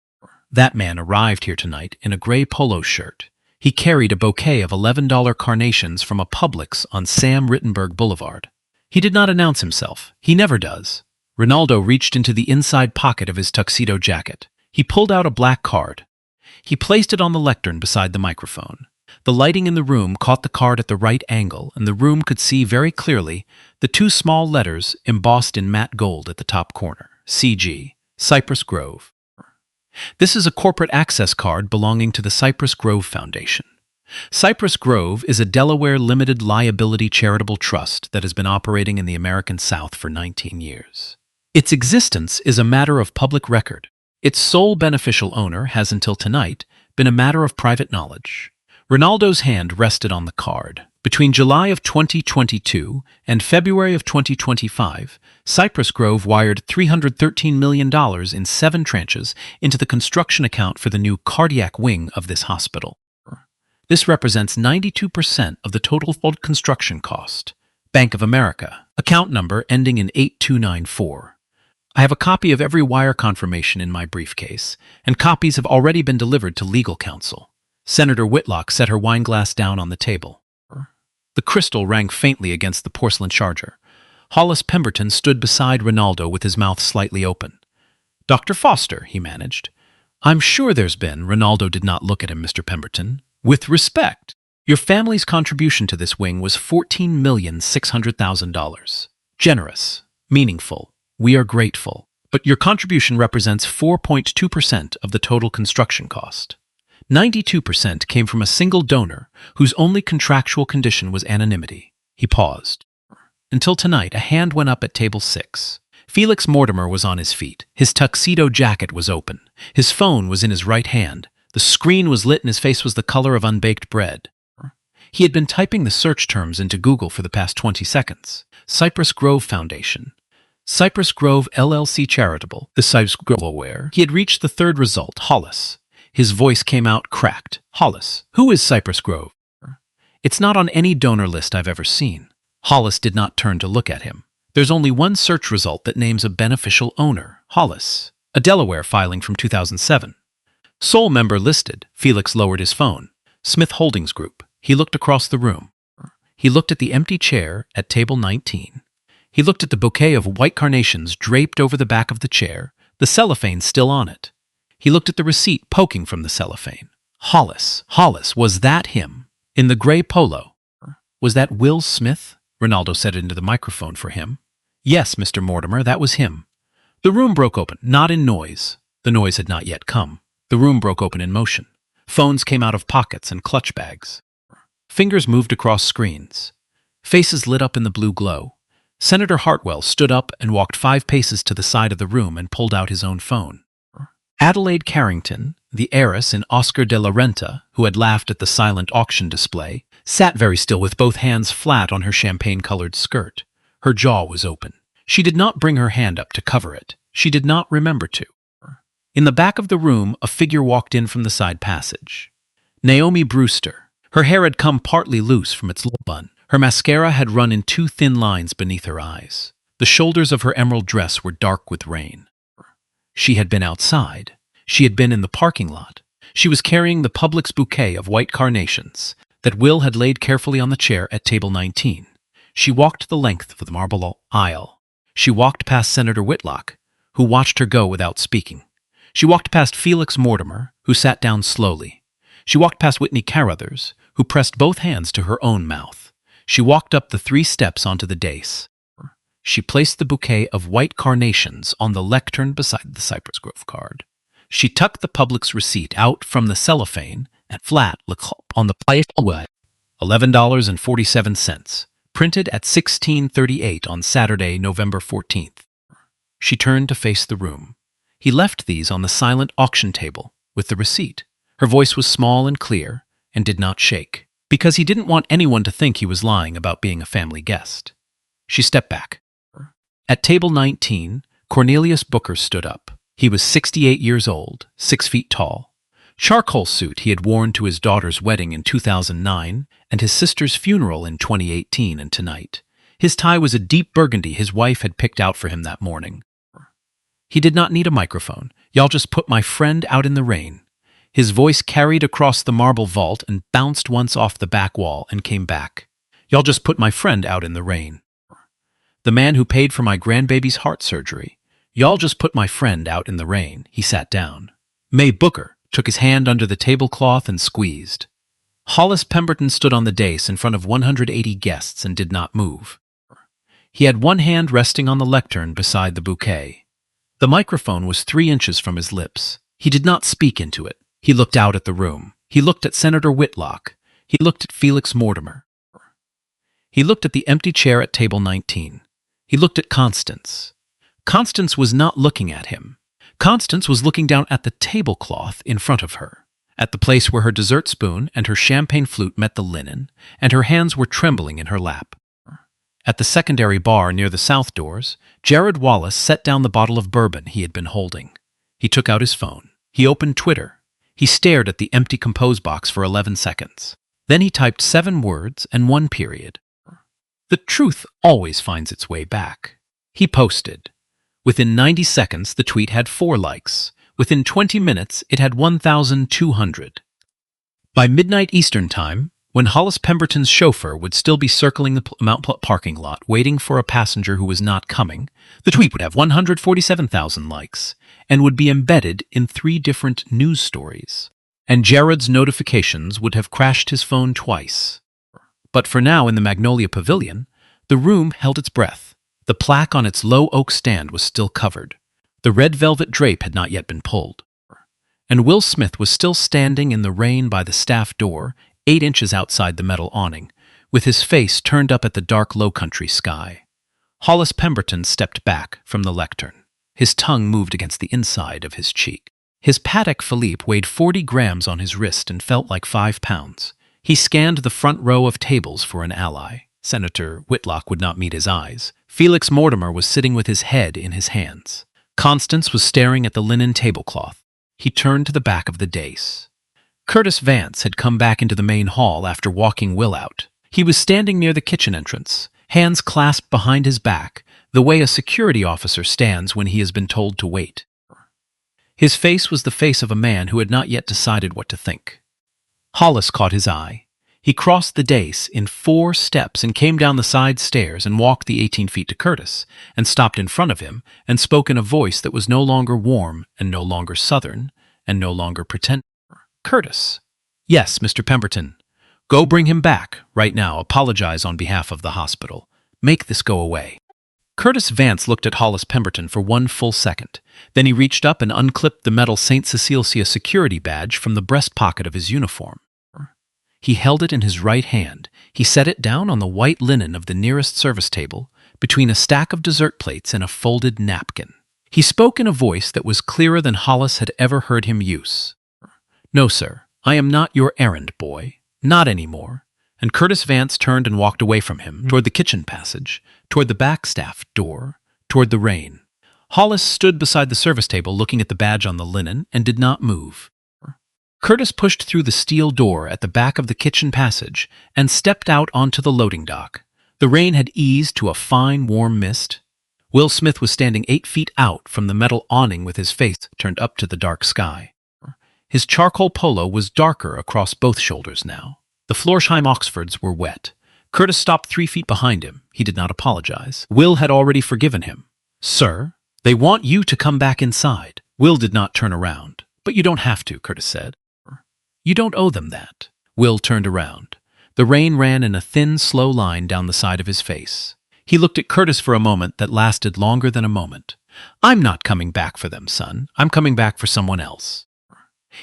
That man arrived here tonight in a gray polo shirt. He carried a bouquet of $11 carnations from a Publix on Sam Rittenberg Boulevard. He did not announce himself. He never does. Ronaldo reached into the inside pocket of his tuxedo jacket. He pulled out a black card. He placed it on the lectern beside the microphone. The lighting in the room caught the card at the right angle, and the room could see very clearly the 2 small letters embossed in matte gold at the top corner. CG, Cypress Grove. This is a corporate access card belonging to the Cypress Grove Foundation. Cypress Grove is a Delaware limited liability charitable trust that has been operating in the American South for 19 years. Its existence is a matter of public record. Its sole beneficial owner has until tonight been a matter of private knowledge. Ronaldo's hand rested on the card. Between July of 2022 and February of 2025, Cypress Grove wired $313 million in 7 tranches into the construction account for the new cardiac wing of this hospital. This represents 92% of the total construction cost. Bank of America, a account number ending in 8294. I have a copy of every wire confirmation in my briefcase, and copies have already been delivered to legal counsel. Senator Whitlock set her wineglass down on the table. The crystal rang faintly against the porcelain charger. Hollis Pemberton stood beside Ronaldo with his mouth slightly open. "Dr. Foster," he managed. "I'm sure there's been—" Ronaldo did not look at him, Mr. Pemberton. "With respect, your family's contribution to this wing was $14,600,000. Generous, meaningful. We are grateful. But your contribution represents 4.2% of the total construction cost. 92% came from a single donor whose only contractual condition was anonymity." He paused. "Until tonight, a hand went up at table 6. Felix Mortimer was on his feet. His tuxedo jacket was open. His phone was in his right hand. The screen was lit and his face was the color of unbaked bread. He had been typing the search terms into Google for the past 20 seconds. Cypress Grove Foundation. Cypress Grove LLC Charitable. The Cypress Grove aware. He had reached the third result, Hollis. His voice came out cracked. "Hollis, who is Cypress Grove?" "It's not on any donor list I've ever seen." Hollis did not turn to look at him. "There's only one search result that names a beneficial owner, Hollis. A Delaware filing from 2007. Sole member listed." Felix lowered his phone. "Smith Holdings Group." He looked across the room. He looked at the empty chair at table 19. He looked at the bouquet of white carnations draped over the back of the chair, the cellophane still on it. He looked at the receipt poking from the cellophane. Hollis, was that him? In the gray polo? Was that Will Smith? Ronaldo said into the microphone for him. "Yes, Mr. Mortimer, that was him." The room broke open, not in noise. The noise had not yet come. The room broke open in motion. Phones came out of pockets and clutch bags. Fingers moved across screens. Faces lit up in the blue glow. Senator Hartwell stood up and walked 5 paces to the side of the room and pulled out his own phone. Adelaide Carrington, the heiress in Oscar de la Renta, who had laughed at the silent auction display, sat very still with both hands flat on her champagne-colored skirt. Her jaw was open. She did not bring her hand up to cover it. She did not remember to. In the back of the room, a figure walked in from the side passage. Naomi Brewster. Her hair had come partly loose from its low bun. Her mascara had run in 2 thin lines beneath her eyes. The shoulders of her emerald dress were dark with rain. She had been outside. She had been in the parking lot. She was carrying the public's bouquet of white carnations that Will had laid carefully on the chair at table 19. She walked the length of the marble aisle. She walked past Senator Whitlock, who watched her go without speaking. She walked past Felix Mortimer, who sat down slowly. She walked past Whitney Carruthers, who pressed both hands to her own mouth. She walked up the 3 steps onto the dais. She placed the bouquet of white carnations on the lectern beside the Cypress Grove card. She tucked the public's receipt out from the cellophane and flat on the plate $11.47, printed at 16:38 on Saturday, November 14th. She turned to face the room. He left these on the silent auction table with the receipt. Her voice was small and clear and did not shake, because he didn't want anyone to think he was lying about being a family guest. She stepped back. At table 19, Cornelius Booker stood up. He was 68 years old, 6 feet tall. Charcoal suit he had worn to his daughter's wedding in 2009 and his sister's funeral in 2018 and tonight. His tie was a deep burgundy his wife had picked out for him that morning. He did not need a microphone. "Y'all just put my friend out in the rain." His voice carried across the marble vault and bounced once off the back wall and came back. "Y'all just put my friend out in the rain." "The man who paid for my grandbaby's heart surgery. Y'all just put my friend out in the rain." He sat down. May Booker took his hand under the tablecloth and squeezed. Hollis Pemberton stood on the dais in front of 180 guests and did not move. He had one hand resting on the lectern beside the bouquet. The microphone was 3 inches from his lips. He did not speak into it. He looked out at the room. He looked at Senator Whitlock. He looked at Felix Mortimer. He looked at the empty chair at table 19. He looked at Constance. Constance was not looking at him. Constance was looking down at the tablecloth in front of her, at the place where her dessert spoon and her champagne flute met the linen, and her hands were trembling in her lap. At the secondary bar near the south doors, Jared Wallace set down the bottle of bourbon he had been holding. He took out his phone. He opened Twitter. He stared at the empty compose box for 11 seconds. Then he typed 7 words and 1 period. The truth always finds its way back. He posted. Within 90 seconds, the tweet had 4 likes. Within 20 minutes, it had 1,200. By midnight Eastern Time, when Hollis Pemberton's chauffeur would still be circling the Mount parking lot waiting for a passenger who was not coming, the tweet would have 147,000 likes and would be embedded in 3 different news stories. And Jared's notifications would have crashed his phone twice. But for now, in the Magnolia Pavilion, the room held its breath. The plaque on its low oak stand was still covered. The red velvet drape had not yet been pulled. And Will Smith was still standing in the rain by the staff door, 8 inches outside the metal awning, with his face turned up at the dark Lowcountry sky. Hollis Pemberton stepped back from the lectern. His tongue moved against the inside of his cheek. His Patek Philippe weighed 40 grams on his wrist and felt like 5 pounds. He scanned the front row of tables for an ally. Senator Whitlock would not meet his eyes. Felix Mortimer was sitting with his head in his hands. Constance was staring at the linen tablecloth. He turned to the back of the dais. Curtis Vance had come back into the main hall after walking Will out. He was standing near the kitchen entrance, hands clasped behind his back, the way a security officer stands when he has been told to wait. His face was the face of a man who had not yet decided what to think. Hollis caught his eye. He crossed the dais in 4 steps and came down the side stairs and walked the 18 feet to Curtis, and stopped in front of him and spoke in a voice that was no longer warm and no longer southern and no longer pretentious. Curtis. Yes, Mr. Pemberton. Go bring him back, right now. Apologize on behalf of the hospital. Make this go away. Curtis Vance looked at Hollis Pemberton for 1 full second. Then he reached up and unclipped the metal St. Cecilia security badge from the breast pocket of his uniform. He held it in his right hand. He set it down on the white linen of the nearest service table, between a stack of dessert plates and a folded napkin. He spoke in a voice that was clearer than Hollis had ever heard him use. No, sir, I am not your errand boy. Not anymore. And Curtis Vance turned and walked away from him, toward the kitchen passage, toward the back staff door, toward the rain. Hollis stood beside the service table looking at the badge on the linen and did not move. Curtis pushed through the steel door at the back of the kitchen passage and stepped out onto the loading dock. The rain had eased to a fine, warm mist. Will Smith was standing 8 feet out from the metal awning with his face turned up to the dark sky. His charcoal polo was darker across both shoulders now. The Florsheim Oxfords were wet. Curtis stopped 3 feet behind him. He did not apologize. Will had already forgiven him. Sir, they want you to come back inside. Will did not turn around. But you don't have to, Curtis said. You don't owe them that. Will turned around. The rain ran in a thin, slow line down the side of his face. He looked at Curtis for a moment that lasted longer than a moment. I'm not coming back for them, son. I'm coming back for someone else.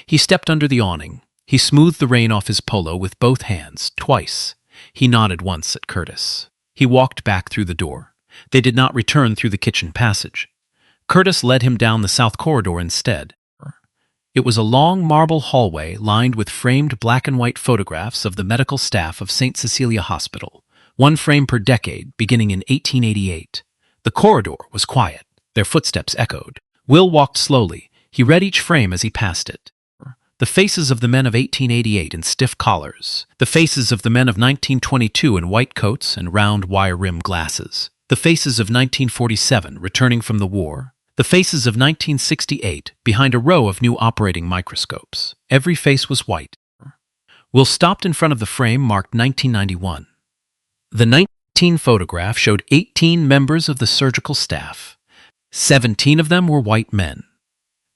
He stepped under the awning. He smoothed the rain off his polo with both hands, twice. He nodded once at Curtis. He walked back through the door. They did not return through the kitchen passage. Curtis led him down the south corridor instead. It was a long marble hallway lined with framed black and white photographs of the medical staff of St. Cecilia Hospital, 1 frame per decade, beginning in 1888. The corridor was quiet. Their footsteps echoed. Will walked slowly. He read each frame as he passed it. The faces of the men of 1888 in stiff collars. The faces of the men of 1922 in white coats and round wire-rimmed glasses. The faces of 1947 returning from the war. The faces of 1968 behind a row of new operating microscopes. Every face was white. Will stopped in front of the frame marked 1991. The 19 photograph showed 18 members of the surgical staff. 17 of them were white men.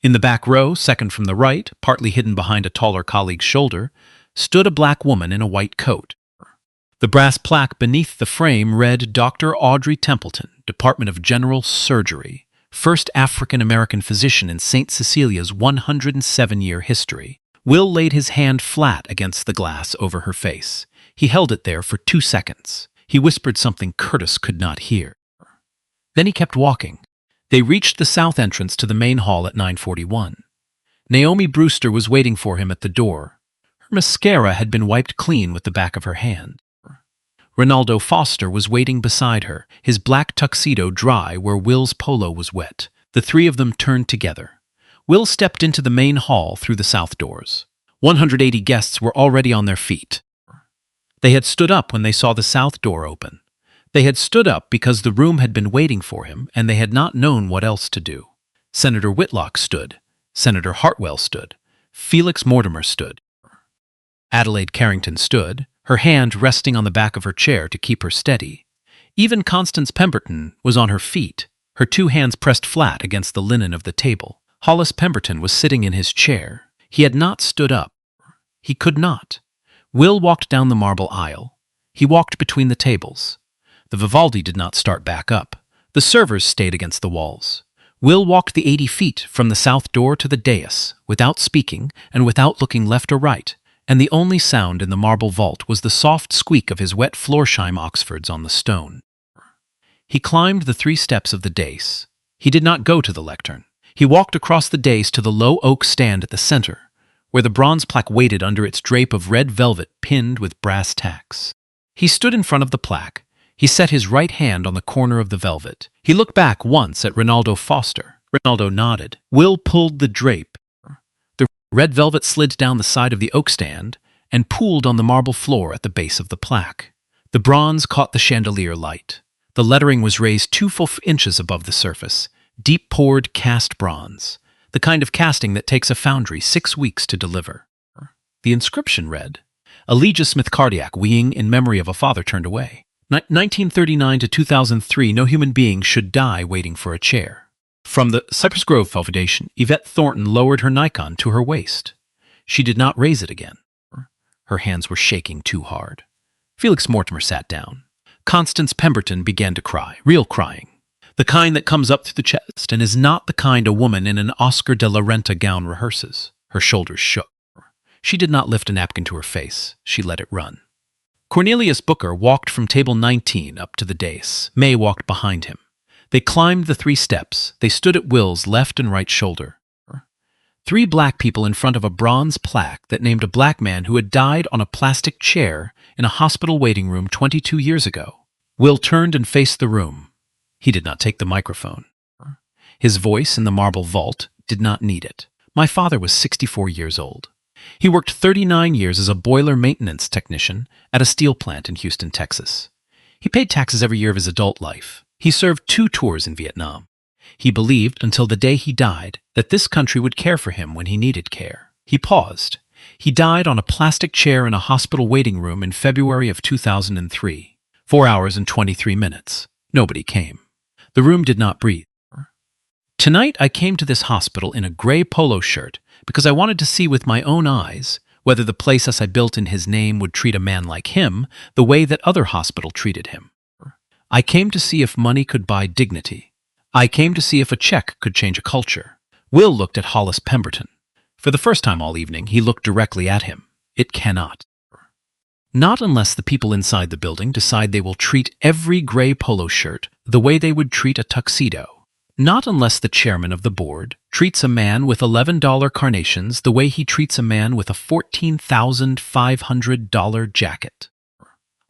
In the back row, second from the right, partly hidden behind a taller colleague's shoulder, stood a black woman in a white coat. The brass plaque beneath the frame read Dr. Audrey Templeton, Department of General Surgery, first African-American physician in St. Cecilia's 107-year history. Will laid his hand flat against the glass over her face. He held it there for 2 seconds. He whispered something Curtis could not hear. Then he kept walking. They reached the south entrance to the main hall at 9:41. Naomi Brewster was waiting for him at the door. Her mascara had been wiped clean with the back of her hand. Ronaldo Foster was waiting beside her, his black tuxedo dry where Will's polo was wet. The 3 of them turned together. Will stepped into the main hall through the south doors. 180 guests were already on their feet. They had stood up when they saw the south door open. They had stood up because the room had been waiting for him and they had not known what else to do. Senator Whitlock stood. Senator Hartwell stood. Felix Mortimer stood. Adelaide Carrington stood, her hand resting on the back of her chair to keep her steady. Even Constance Pemberton was on her feet, her two hands pressed flat against the linen of the table. Hollis Pemberton was sitting in his chair. He had not stood up. He could not. Will walked down the marble aisle. He walked between the tables. The Vivaldi did not start back up. The servers stayed against the walls. Will walked the 80 feet from the south door to the dais, without speaking and without looking left or right, and the only sound in the marble vault was the soft squeak of his wet Florsheim Oxfords on the stone. He climbed the 3 steps of the dais. He did not go to the lectern. He walked across the dais to the low oak stand at the center, where the bronze plaque waited under its drape of red velvet pinned with brass tacks. He stood in front of the plaque. He set his right hand on the corner of the velvet. He looked back once at Rinaldo Foster. Rinaldo nodded. Will pulled the drape. The red velvet slid down the side of the oak stand and pooled on the marble floor at the base of the plaque. The bronze caught the chandelier light. The lettering was raised 2 full inches above the surface. Deep-poured cast bronze, the kind of casting that takes a foundry 6 weeks to deliver. The inscription read, Elijah Smith Cardiac weeing in memory of a father turned away. 1939 to 2003, no human being should die waiting for a chair. From the Cypress Grove Foundation, Yvette Thornton lowered her Nikon to her waist. She did not raise it again. Her hands were shaking too hard. Felix Mortimer sat down. Constance Pemberton began to cry, real crying. The kind that comes up through the chest and is not the kind a woman in an Oscar de la Renta gown rehearses. Her shoulders shook. She did not lift a napkin to her face. She let it run. Cornelius Booker walked from table 19 up to the dais. May walked behind him. They climbed the 3 steps. They stood at Will's left and right shoulder. 3 black people in front of a bronze plaque that named a black man who had died on a plastic chair in a hospital waiting room 22 years ago. Will turned and faced the room. He did not take the microphone. His voice in the marble vault did not need it. My father was 64 years old. He worked 39 years as a boiler maintenance technician at a steel plant in Houston, Texas. He paid taxes every year of his adult life. He served 2 tours in Vietnam. He believed until the day he died that this country would care for him when he needed care. He paused. He died on a plastic chair in a hospital waiting room in February of 2003. 4 hours and 23 minutes. Nobody came. The room did not breathe. Tonight I came to this hospital in a gray polo shirt because I wanted to see with my own eyes whether the place I built in his name would treat a man like him the way that other hospital treated him. I came to see if money could buy dignity. I came to see if a check could change a culture. Will looked at Hollis Pemberton. For the first time all evening, he looked directly at him. It cannot. Not unless the people inside the building decide they will treat every gray polo shirt the way they would treat a tuxedo. Not unless the chairman of the board treats a man with $11 carnations the way he treats a man with a $14,500 jacket.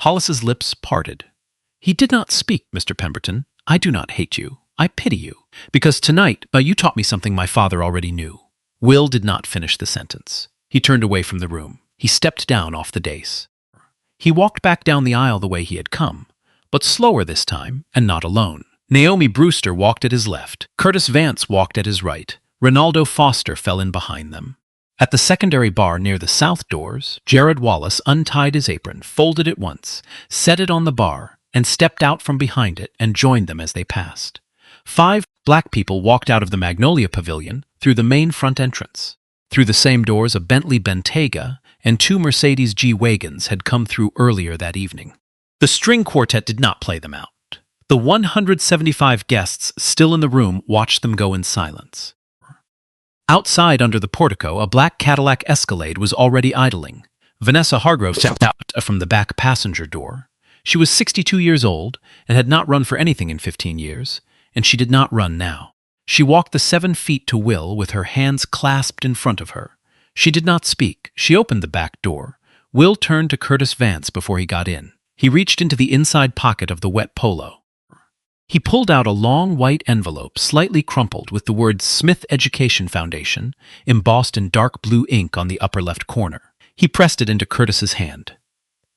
Hollis's lips parted. He did not speak, Mr. Pemberton. I do not hate you. I pity you. Because tonight, you taught me something my father already knew. Will did not finish the sentence. He turned away from the room. He stepped down off the dais. He walked back down the aisle the way he had come, but slower this time, and not alone. Naomi Brewster walked at his left. Curtis Vance walked at his right. Rinaldo Foster fell in behind them. At the secondary bar near the south doors, Jared Wallace untied his apron, folded it once, set it on the bar, and stepped out from behind it and joined them as they passed. 5 black people walked out of the Magnolia Pavilion through the main front entrance. Through the same doors, a Bentley Bentayga and 2 Mercedes G-Wagons had come through earlier that evening. The string quartet did not play them out. The 175 guests still in the room watched them go in silence. Outside under the portico, a black Cadillac Escalade was already idling. Vanessa Hargrove stepped out from the back passenger door. She was 62 years old and had not run for anything in 15 years, and she did not run now. She walked the 7 feet to Will with her hands clasped in front of her. She did not speak. She opened the back door. Will turned to Curtis Vance before he got in. He reached into the inside pocket of the wet polo. He pulled out a long white envelope, slightly crumpled, with the words Smith Education Foundation embossed in dark blue ink on the upper left corner. He pressed it into Curtis's hand.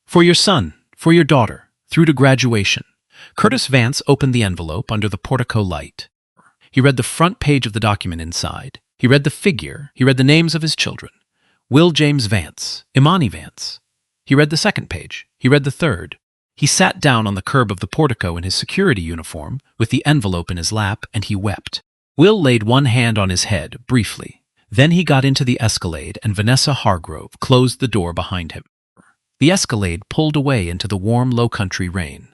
For your son, for your daughter, through to graduation. Curtis Vance opened the envelope under the portico light. He read the front page of the document inside. He read the figure. He read the names of his children. Will James Vance, Imani Vance. He read the second page. He read the third. He sat down on the curb of the portico in his security uniform, with the envelope in his lap, and he wept. Will laid one hand on his head, briefly. Then he got into the Escalade, and Vanessa Hargrove closed the door behind him. The Escalade pulled away into the warm Lowcountry rain.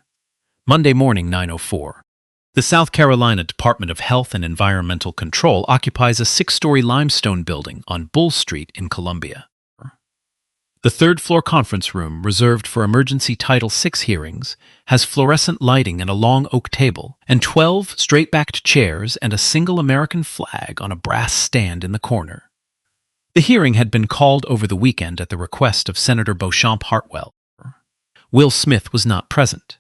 Monday morning, 9:04. The South Carolina Department of Health and Environmental Control occupies a 6-story limestone building on Bull Street in Columbia. The third-floor conference room, reserved for emergency Title VI hearings, has fluorescent lighting and a long oak table, and 12 straight-backed chairs and a single American flag on a brass stand in the corner. The hearing had been called over the weekend at the request of Senator Beauchamp Hartwell. Will Smith was not present.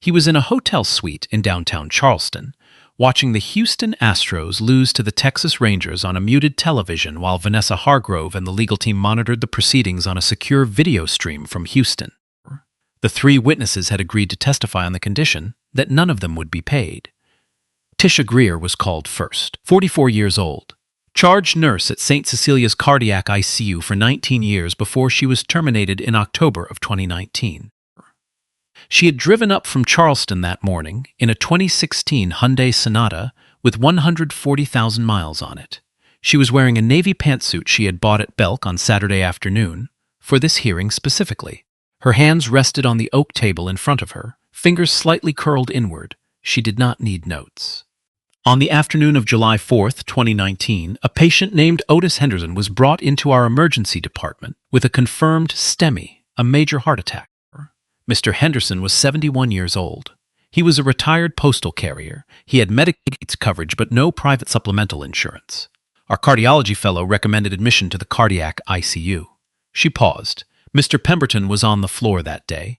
He was in a hotel suite in downtown Charleston, watching the Houston Astros lose to the Texas Rangers on a muted television while Vanessa Hargrove and the legal team monitored the proceedings on a secure video stream from Houston. The 3 witnesses had agreed to testify on the condition that none of them would be paid. Tisha Greer was called first, 44 years old, charge nurse at St. Cecilia's Cardiac ICU for 19 years before she was terminated in October of 2019. She had driven up from Charleston that morning in a 2016 Hyundai Sonata with 140,000 miles on it. She was wearing a navy pantsuit she had bought at Belk on Saturday afternoon, for this hearing specifically. Her hands rested on the oak table in front of her, fingers slightly curled inward. She did not need notes. On the afternoon of July 4, 2019, a patient named Otis Henderson was brought into our emergency department with a confirmed STEMI, a major heart attack. Mr. Henderson was 71 years old. He was a retired postal carrier. He had Medicaid coverage but no private supplemental insurance. Our cardiology fellow recommended admission to the cardiac ICU. She paused. Mr. Pemberton was on the floor that day.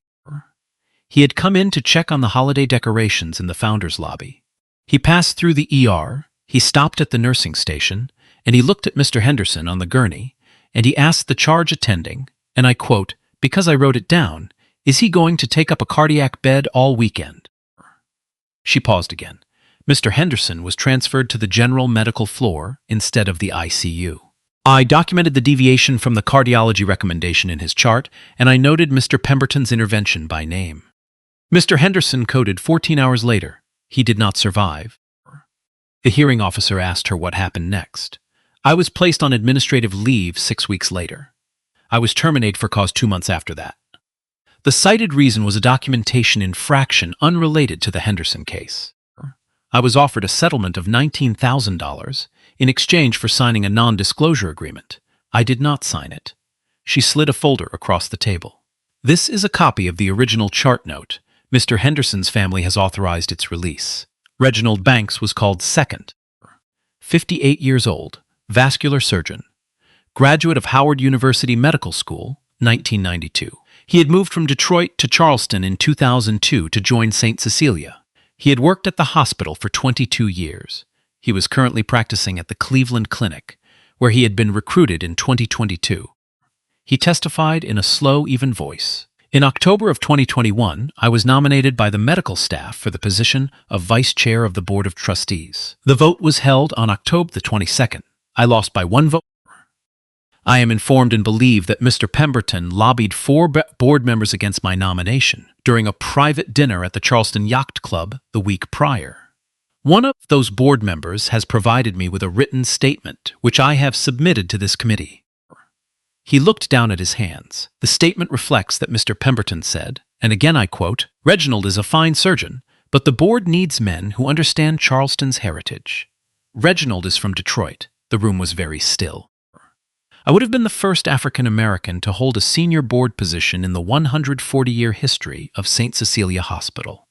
He had come in to check on the holiday decorations in the founder's lobby. He passed through the ER, he stopped at the nursing station, and he looked at Mr. Henderson on the gurney, and he asked the charge attending, and I quote, because I wrote it down, "Is he going to take up a cardiac bed all weekend?" She paused again. Mr. Henderson was transferred to the general medical floor instead of the ICU. I documented the deviation from the cardiology recommendation in his chart, and I noted Mr. Pemberton's intervention by name. Mr. Henderson coded 14 hours later. He did not survive. The hearing officer asked her what happened next. I was placed on administrative leave 6 weeks later. I was terminated for cause 2 months after that. The cited reason was a documentation infraction unrelated to the Henderson case. I was offered a settlement of $19,000 in exchange for signing a non-disclosure agreement. I did not sign it. She slid a folder across the table. This is a copy of the original chart note. Mr. Henderson's family has authorized its release. Reginald Banks was called second. 58 years old, vascular surgeon. Graduate of Howard University Medical School, 1992. He had moved from Detroit to Charleston in 2002 to join St. Cecilia. He had worked at the hospital for 22 years. He was currently practicing at the Cleveland Clinic, where he had been recruited in 2022. He testified in a slow, even voice. In October of 2021, I was nominated by the medical staff for the position of Vice Chair of the Board of Trustees. The vote was held on October the 22nd. I lost by 1 vote. I am informed and believe that Mr. Pemberton lobbied 4 board members against my nomination during a private dinner at the Charleston Yacht Club the week prior. One of those board members has provided me with a written statement, which I have submitted to this committee. He looked down at his hands. The statement reflects that Mr. Pemberton said, and again I quote, "Reginald is a fine surgeon, but the board needs men who understand Charleston's heritage. Reginald is from Detroit." The room was very still. I would have been the first African American to hold a senior board position in the 140-year history of St. Cecilia Hospital.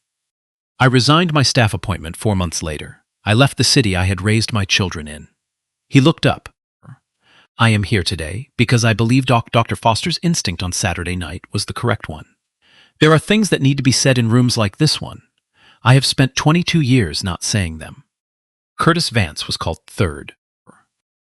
I resigned my staff appointment 4 months later. I left the city I had raised my children in. He looked up. I am here today because I believe Dr. Foster's instinct on Saturday night was the correct one. There are things that need to be said in rooms like this one. I have spent 22 years not saying them. Curtis Vance was called third.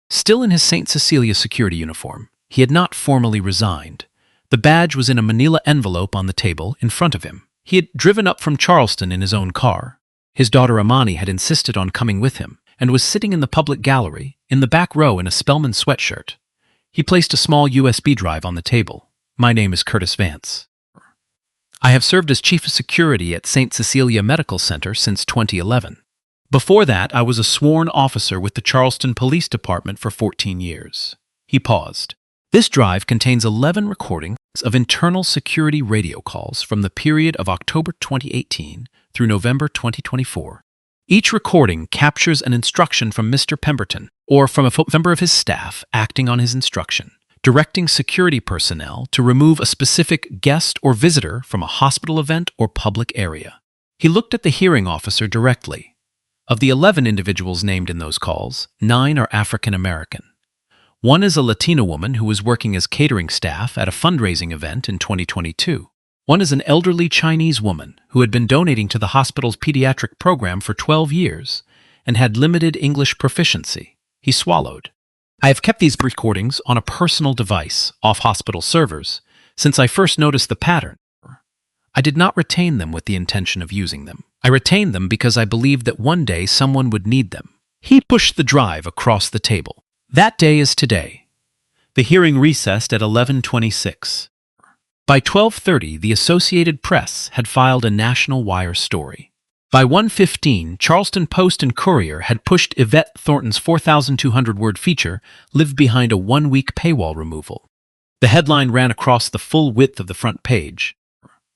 Still in his St. Cecilia security uniform, he had not formally resigned. The badge was in a manila envelope on the table in front of him. He had driven up from Charleston in his own car. His daughter Amani had insisted on coming with him and was sitting in the public gallery in the back row in a Spellman sweatshirt. He placed a small USB drive on the table. My name is Curtis Vance. I have served as Chief of Security at St. Cecilia Medical Center since 2011. Before that, I was a sworn officer with the Charleston Police Department for 14 years. He paused. This drive contains 11 recordings of internal security radio calls from the period of October 2018 through November 2024. Each recording captures an instruction from Mr. Pemberton or from a member of his staff acting on his instruction, directing security personnel to remove a specific guest or visitor from a hospital event or public area. He looked at the hearing officer directly. Of the 11 individuals named in those calls, 9 are African American. One is a Latina woman who was working as catering staff at a fundraising event in 2022. One is an elderly Chinese woman who had been donating to the hospital's pediatric program for 12 years and had limited English proficiency. He swallowed. I have kept these recordings on a personal device off hospital servers since I first noticed the pattern. I did not retain them with the intention of using them. I retained them because I believed that one day someone would need them. He pushed the drive across the table. That day is today. The hearing recessed at 11:26. By 12:30, the Associated Press had filed a national wire story. By 1:15, Charleston Post and Courier had pushed Yvette Thornton's 4,200-word feature lived behind a one-week paywall removal. The headline ran across the full width of the front page.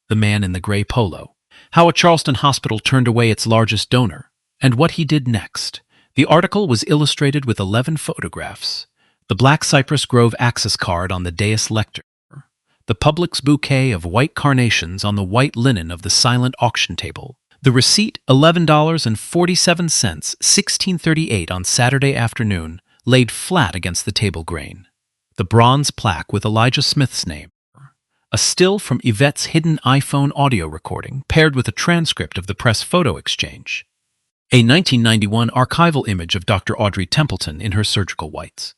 The man in the gray polo. How a Charleston hospital turned away its largest donor, and what he did next. The article was illustrated with 11 photographs. The black Cypress Grove access card on the dais lectern. The public's bouquet of white carnations on the white linen of the silent auction table. The receipt, $11.47, 1638 on Saturday afternoon, laid flat against the table grain. The bronze plaque with Elijah Smith's name. A still from Yvette's hidden iPhone audio recording paired with a transcript of the press photo exchange. A 1991 archival image of Dr. Audrey Templeton in her surgical whites.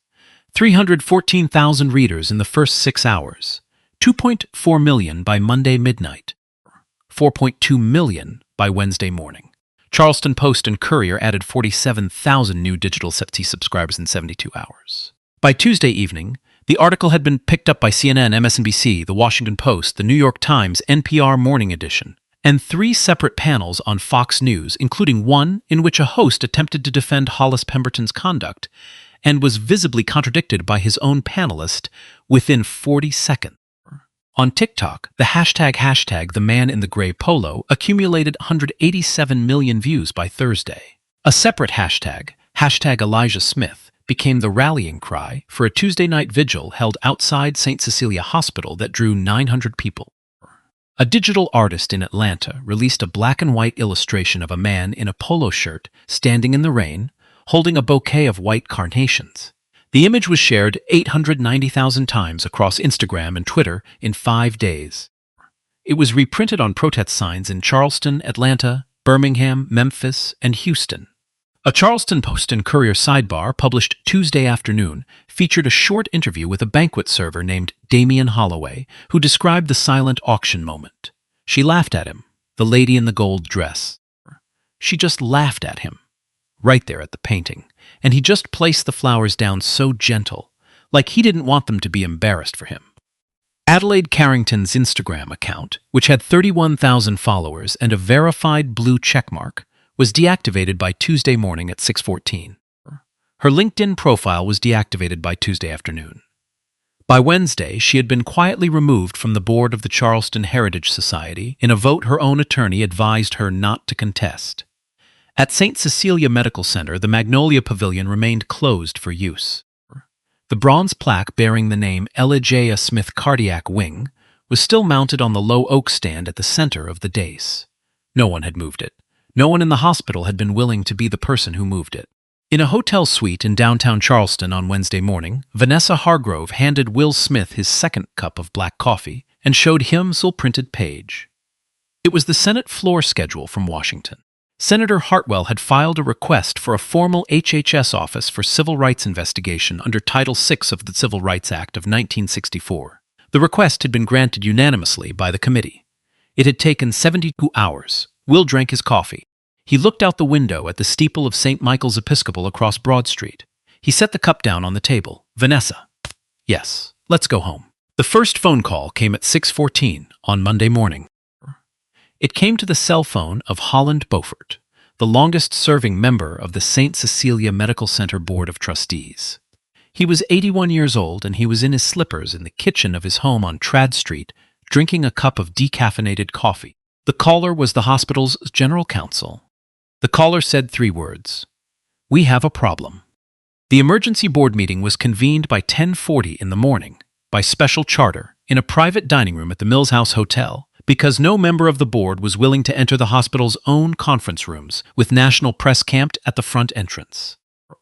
314,000 readers in the first 6 hours. 2.4 million by Monday midnight. 4.2 million by Wednesday morning. Charleston Post and Courier added 47,000 new digital subscribers in 72 hours. By Tuesday evening, the article had been picked up by CNN, MSNBC, The Washington Post, The New York Times, NPR Morning Edition, and 3 separate panels on Fox News, including one in which a host attempted to defend Hollis Pemberton's conduct and was visibly contradicted by his own panelist within 40 seconds. On TikTok, the hashtag the man in the gray polo accumulated 187 million views by Thursday. A separate hashtag Elijah Smith, became the rallying cry for a Tuesday night vigil held outside St. Cecilia Hospital that drew 900 people. A digital artist in Atlanta released a black and white illustration of a man in a polo shirt standing in the rain, holding a bouquet of white carnations. The image was shared 890,000 times across Instagram and Twitter in 5 days. It was reprinted on protest signs in Charleston, Atlanta, Birmingham, Memphis, and Houston. A Charleston Post and Courier sidebar published Tuesday afternoon featured a short interview with a banquet server named Damian Holloway, who described the silent auction moment. She laughed at him, the lady in the gold dress. She just laughed at him, right there at the painting, and he just placed the flowers down so gentle, like he didn't want them to be embarrassed for him. Adelaide Carrington's Instagram account, which had 31,000 followers and a verified blue checkmark, was deactivated by Tuesday morning at 6:14. Her LinkedIn profile was deactivated by Tuesday afternoon. By Wednesday, she had been quietly removed from the board of the Charleston Heritage Society in a vote her own attorney advised her not to contest. At St. Cecilia Medical Center, the Magnolia Pavilion remained closed for use. The bronze plaque bearing the name Elijah Smith Cardiac Wing was still mounted on the low oak stand at the center of the dais. No one had moved it. No one in the hospital had been willing to be the person who moved it. In a hotel suite in downtown Charleston on Wednesday morning, Vanessa Hargrove handed Will Smith his second cup of black coffee and showed him the printed page. It was the Senate floor schedule from Washington. Senator Hartwell had filed a request for a formal HHS office for civil rights investigation under Title VI of the Civil Rights Act of 1964. The request had been granted unanimously by the committee. It had taken 72 hours. Will drank his coffee. He looked out the window at the steeple of St. Michael's Episcopal across Broad Street. He set the cup down on the table. Vanessa. Yes, let's go home. The first phone call came at 6:14 on Monday morning. It came to the cell phone of Holland Beaufort, the longest-serving member of the St. Cecilia Medical Center Board of Trustees. He was 81 years old, and he was in his slippers in the kitchen of his home on Trad Street, drinking a cup of decaffeinated coffee. The caller was the hospital's general counsel. The caller said 3 words. We have a problem. The emergency board meeting was convened by 10:40 in the morning, by special charter, in a private dining room at the Mills House Hotel, because no member of the board was willing to enter the hospital's own conference rooms, with national press camped at the front entrance.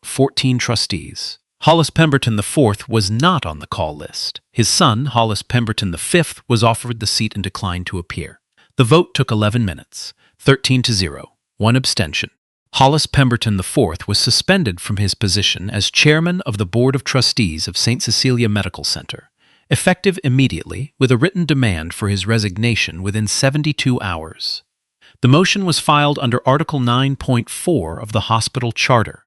14 trustees. Hollis Pemberton IV was not on the call list. His son, Hollis Pemberton V, was offered the seat and declined to appear. The vote took 11 minutes, 13-0, 1 abstention. Hollis Pemberton IV was suspended from his position as chairman of the Board of Trustees of St. Cecilia Medical Center, effective immediately, with a written demand for his resignation within 72 hours. The motion was filed under Article 9.4 of the hospital charter.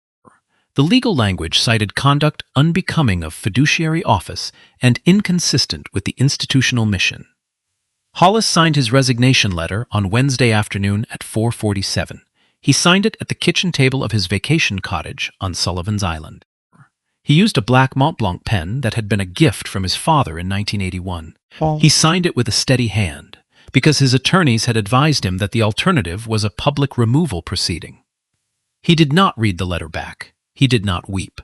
The legal language cited conduct unbecoming of fiduciary office and inconsistent with the institutional mission. Hollis signed his resignation letter on Wednesday afternoon at 4:47. He signed it at the kitchen table of his vacation cottage on Sullivan's Island. He used a black Mont Blanc pen that had been a gift from his father in 1981. He signed it with a steady hand, because his attorneys had advised him that the alternative was a public removal proceeding. He did not read the letter back. He did not weep.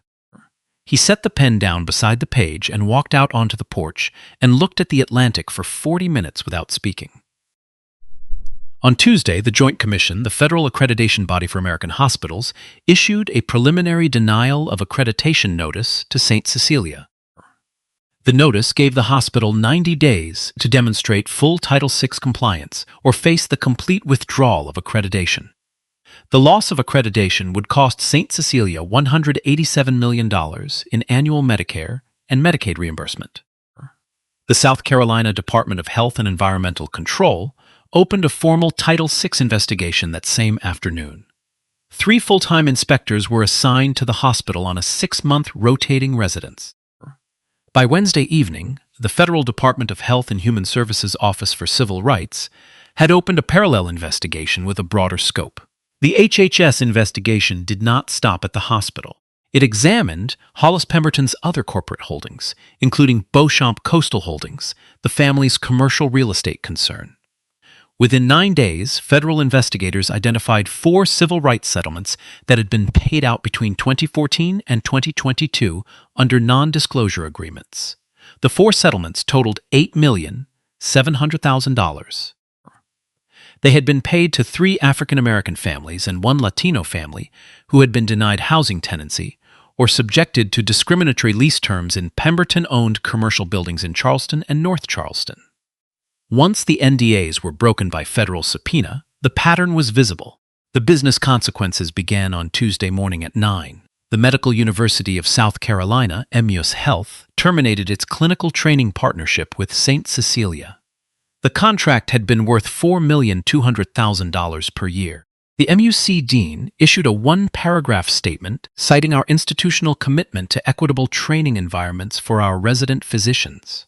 He set the pen down beside the page and walked out onto the porch and looked at the Atlantic for 40 minutes without speaking. On Tuesday, the Joint Commission, the federal accreditation body for American hospitals, issued a preliminary denial of accreditation notice to St. Cecilia. The notice gave the hospital 90 days to demonstrate full Title VI compliance or face the complete withdrawal of accreditation. The loss of accreditation would cost St. Cecilia $187 million in annual Medicare and Medicaid reimbursement. The South Carolina Department of Health and Environmental Control opened a formal Title VI investigation that same afternoon. 3 full-time inspectors were assigned to the hospital on a 6-month rotating residence. By Wednesday evening, the Federal Department of Health and Human Services Office for Civil Rights had opened a parallel investigation with a broader scope. The HHS investigation did not stop at the hospital. It examined Hollis Pemberton's other corporate holdings, including Beauchamp Coastal Holdings, the family's commercial real estate concern. Within 9 days, federal investigators identified 4 civil rights settlements that had been paid out between 2014 and 2022 under non-disclosure agreements. The 4 settlements totaled $8,700,000. They had been paid to 3 African-American families and 1 Latino family who had been denied housing tenancy or subjected to discriminatory lease terms in Pemberton-owned commercial buildings in Charleston and North Charleston. Once the NDAs were broken by federal subpoena, the pattern was visible. The business consequences began on Tuesday morning at 9. The Medical University of South Carolina, MUS Health, terminated its clinical training partnership with St. Cecilia. The contract had been worth $4,200,000 per year. The MUC dean issued a 1-paragraph statement citing our institutional commitment to equitable training environments for our resident physicians.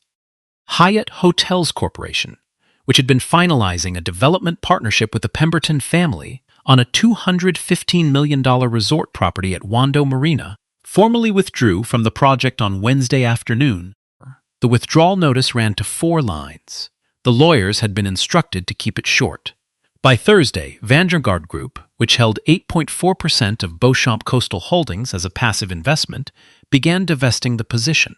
Hyatt Hotels Corporation, which had been finalizing a development partnership with the Pemberton family on a $215 million resort property at Wando Marina, formally withdrew from the project on Wednesday afternoon. The withdrawal notice ran to 4 lines. The lawyers had been instructed to keep it short. By Thursday, Vanguard Group, which held 8.4% of Beauchamp Coastal Holdings as a passive investment, began divesting the position.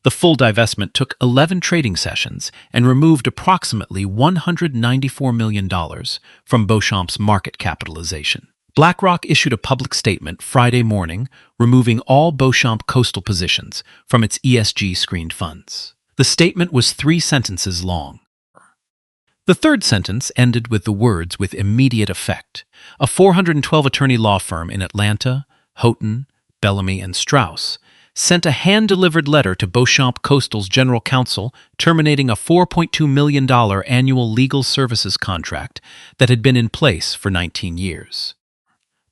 The full divestment took 11 trading sessions and removed approximately $194 million from Beauchamp's market capitalization. BlackRock issued a public statement Friday morning removing all Beauchamp coastal positions from its ESG-screened funds. The statement was 3 sentences long. The 3rd sentence ended with the words "with immediate effect." A 412-attorney law firm in Atlanta, Houghton, Bellamy, and Strauss sent a hand-delivered letter to Beauchamp Coastal's general counsel terminating a $4.2 million annual legal services contract that had been in place for 19 years.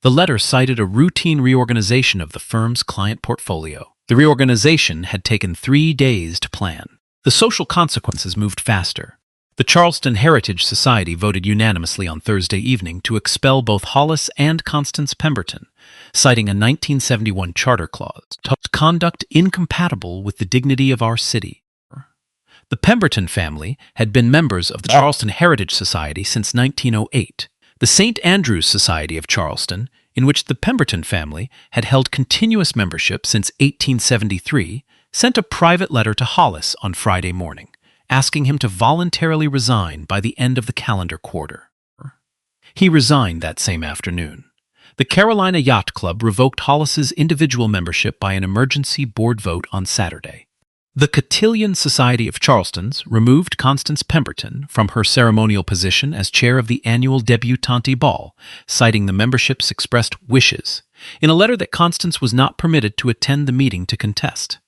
The letter cited a routine reorganization of the firm's client portfolio. The reorganization had taken 3 days to plan. The social consequences moved faster. The Charleston Heritage Society voted unanimously on Thursday evening to expel both Hollis and Constance Pemberton, citing a 1971 charter clause, conduct incompatible with the dignity of our city. The Pemberton family had been members of the Charleston Heritage Society since 1908. The St. Andrew's Society of Charleston, in which the Pemberton family had held continuous membership since 1873, sent a private letter to Hollis on Friday morning, asking him to voluntarily resign by the end of the calendar quarter. He resigned that same afternoon. The Carolina Yacht Club revoked Hollis's individual membership by an emergency board vote on Saturday. The Cotillion Society of Charleston's removed Constance Pemberton from her ceremonial position as chair of the annual debutante ball, citing the membership's expressed wishes, in a letter that Constance was not permitted to attend the meeting to contest.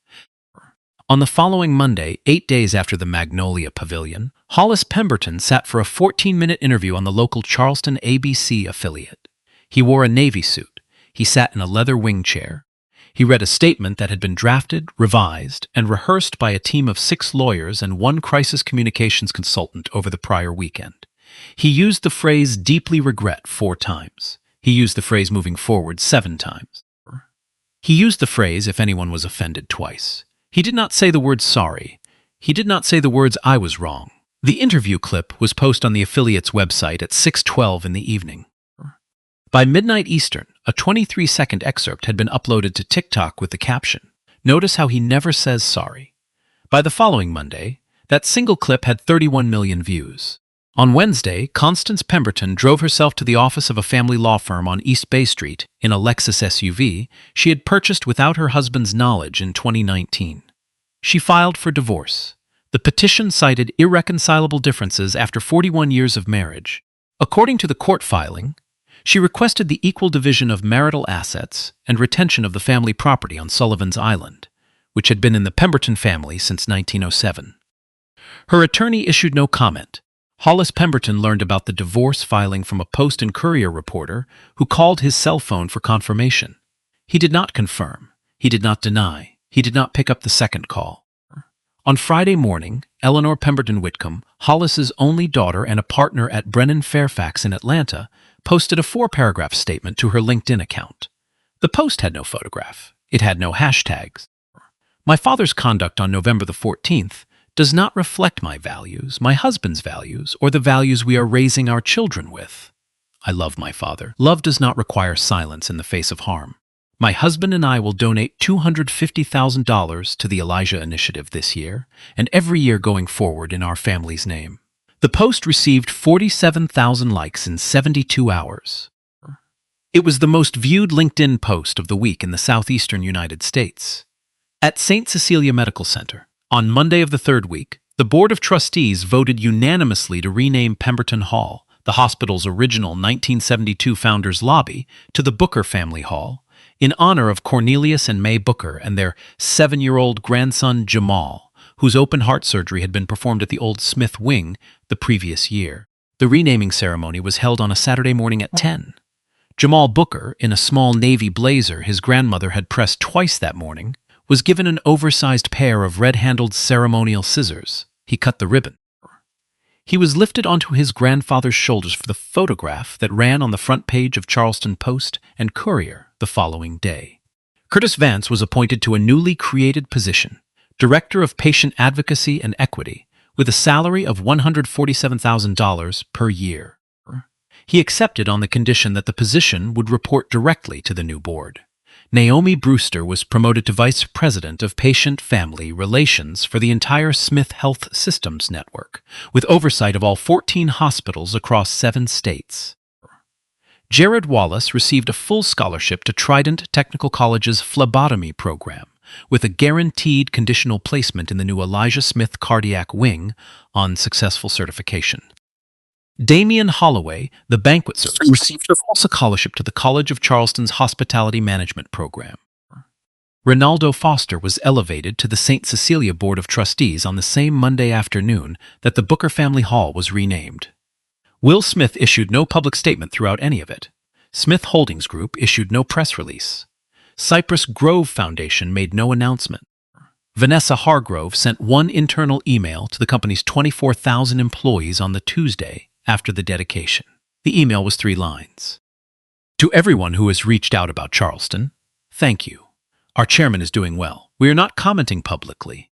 On the following Monday, 8 days after the Magnolia Pavilion, Hollis Pemberton sat for a 14-minute interview on the local Charleston ABC affiliate. He wore a navy suit. He sat in a leather wing chair. He read a statement that had been drafted, revised, and rehearsed by a team of 6 lawyers and 1 crisis communications consultant over the prior weekend. He used the phrase deeply regret 4 times. He used the phrase moving forward 7 times. He used the phrase if anyone was offended twice. He did not say the word sorry. He did not say the words I was wrong. The interview clip was posted on the affiliate's website at 6:12 in the evening. By midnight Eastern, a 23-second excerpt had been uploaded to TikTok with the caption, "Notice how he never says sorry." By the following Monday, that single clip had 31 million views. On Wednesday, Constance Pemberton drove herself to the office of a family law firm on East Bay Street in a Lexus SUV she had purchased without her husband's knowledge in 2019. She filed for divorce. The petition cited irreconcilable differences after 41 years of marriage. According to the court filing, she requested the equal division of marital assets and retention of the family property on Sullivan's Island, which had been in the Pemberton family since 1907. Her attorney issued no comment. Hollis Pemberton learned about the divorce filing from a Post and Courier reporter who called his cell phone for confirmation. He did not confirm. He did not deny. He did not pick up the second call. On Friday morning, Eleanor Pemberton Whitcomb, Hollis's only daughter and a partner at Brennan Fairfax in Atlanta, posted a 4-paragraph statement to her LinkedIn account. The post had no photograph. It had no hashtags. My father's conduct on November the 14th does not reflect my values, my husband's values, or the values we are raising our children with. I love my father. Love does not require silence in the face of harm. My husband and I will donate $250,000 to the Elijah Initiative this year, and every year going forward in our family's name. The post received 47,000 likes in 72 hours. It was the most viewed LinkedIn post of the week in the southeastern United States. At St. Cecilia Medical Center, on Monday of the 3rd week, the Board of Trustees voted unanimously to rename Pemberton Hall, the hospital's original 1972 founders' lobby, to the Booker Family Hall, in honor of Cornelius and May Booker and their 7-year-old grandson Jamal, whose open heart surgery had been performed at the old Smith Wing the previous year. The renaming ceremony was held on a Saturday morning at 10. Jamal Booker, in a small navy blazer his grandmother had pressed twice that morning, was given an oversized pair of red-handled ceremonial scissors. He cut the ribbon. He was lifted onto his grandfather's shoulders for the photograph that ran on the front page of Charleston Post and Courier the following day. Curtis Vance was appointed to a newly created position, Director of Patient Advocacy and Equity, with a salary of $147,000 per year. He accepted on the condition that the position would report directly to the new board. Naomi Brewster was promoted to Vice President of Patient-Family Relations for the entire Smith Health Systems network, with oversight of all 14 hospitals across 7 states. Jared Wallace received a full scholarship to Trident Technical College's phlebotomy program, with a guaranteed conditional placement in the new Elijah Smith Cardiac Wing on successful certification. Damian Holloway, the banquet server, received a full scholarship to the College of Charleston's Hospitality Management program. Ronaldo Foster was elevated to the St. Cecilia Board of Trustees on the same Monday afternoon that the Booker Family Hall was renamed. Will Smith issued no public statement throughout any of it. Smith Holdings Group issued no press release. Cypress Grove Foundation made no announcement. Vanessa Hargrove sent one internal email to the company's 24,000 employees on the Tuesday after the dedication. The email was 3 lines. To everyone who has reached out about Charleston, thank you. Our chairman is doing well. We are not commenting publicly.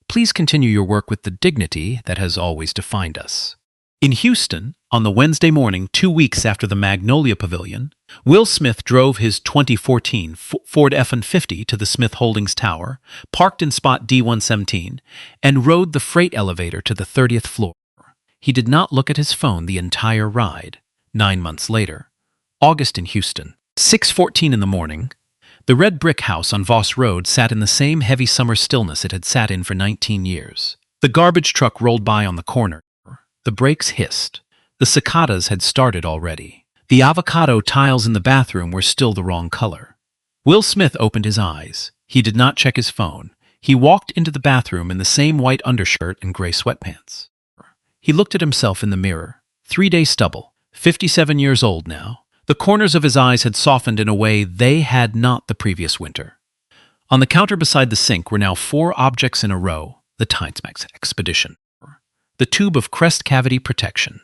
Please continue your work with the dignity that has always defined us. In Houston, on the Wednesday morning 2 weeks after the Magnolia Pavilion, Will Smith drove his 2014 Ford F-150 to the Smith Holdings Tower, parked in spot D117, and rode the freight elevator to the 30th floor. He did not look at his phone the entire ride. 9 months later, August in Houston, 6:14 in the morning, the red brick house on Voss Road sat in the same heavy summer stillness it had sat in for 19 years. The garbage truck rolled by on the corner. The brakes hissed. The cicadas had started already. The avocado tiles in the bathroom were still the wrong color. Will Smith opened his eyes. He did not check his phone. He walked into the bathroom in the same white undershirt and gray sweatpants. He looked at himself in the mirror. 3-day stubble. 57 years old now. The corners of his eyes had softened in a way they had not the previous winter. On the counter beside the sink were now 4 objects in a row, the Timesmax Expedition. The tube of crest cavity protection.